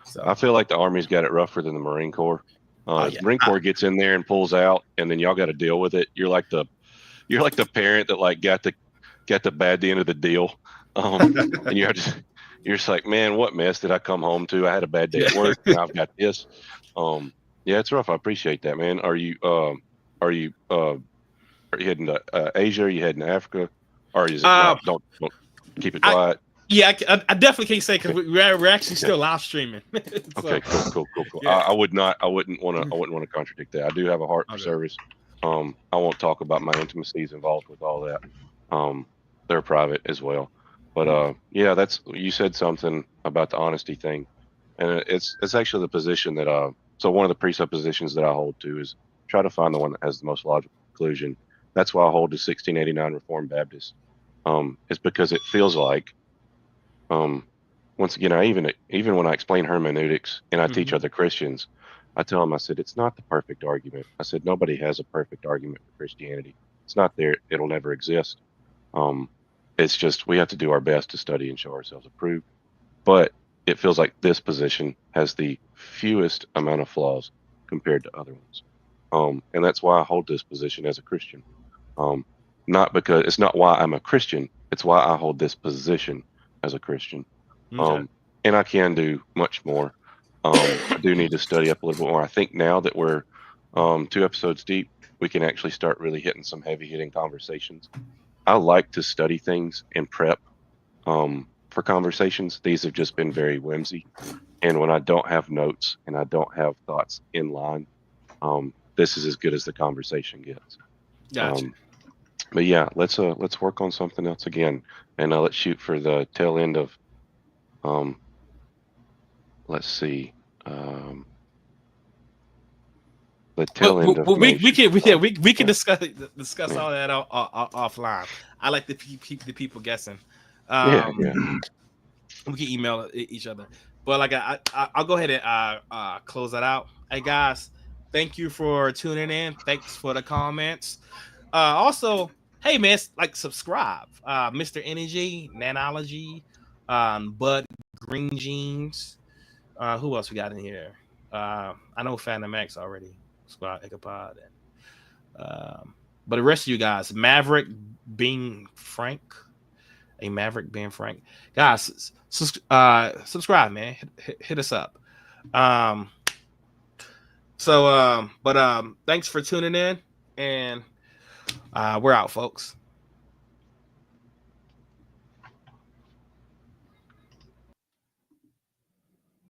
So I feel like the Army's got it rougher than the Marine Corps. The Marine Corps gets in there and pulls out, and then y'all got to deal with it. You're like the parent that like got the bad end of the deal, and you're just like, man, what mess did I come home to? I had a bad day at work, and I've got this. Yeah, it's rough. I appreciate that, man. Are you heading to Asia? Are you heading to Africa? Or is it don't keep it quiet? I definitely can't say because we're actually still live streaming. So, okay, cool. Yeah. I wouldn't want to contradict that. I do have a heart for service. I won't talk about my intimacies involved with all that. They're private as well. But yeah, that's you said something about the honesty thing, and it's actually the position that so one of the presuppositions that I hold to is try to find the one that has the most logical conclusion. That's why I hold to 1689 Reformed Baptist. It's because it feels like um, once again, I even when I explain hermeneutics and I teach Mhm. other Christians, I tell them, I said, it's not the perfect argument. I said, nobody has a perfect argument for Christianity. It's not there. It'll never exist. Um, it's just we have to do our best to study and show ourselves approved. But it feels like this position has the fewest amount of flaws compared to other ones. And that's why I hold this position as a Christian. Um, not because it's not why I'm a Christian, it's why I hold this position as a Christian. Okay. Um, and I can do much more. I do need to study up a little bit more. I think now that we're 2 episodes deep, we can actually start really hitting some heavy hitting conversations. I like to study things and prep for conversations. These have just been very whimsy. And when I don't have notes and I don't have thoughts in line, this is as good as the conversation gets. Gotcha. Um, but yeah, let's work on something else again, and let's shoot for the tail end of um, let's see, um, the tail end of We May. can yeah we can Yeah, discuss yeah, all that offline. I like to keep the people guessing. yeah, Um, yeah. we can email each other, but like I'll go ahead and close that out. Hey guys, thank you for tuning in. Thanks for the comments. Also, hey man, like subscribe. Mr. Energy, Nanology, Bud Green Jeans. Who else we got in here? I know Phantom X already. Squad Ecopod. But the rest of you guys, Maverick being Frank, a Maverick being Frank, guys, subscribe, man. Hit us up. Um, but thanks for tuning in, and we're out, folks.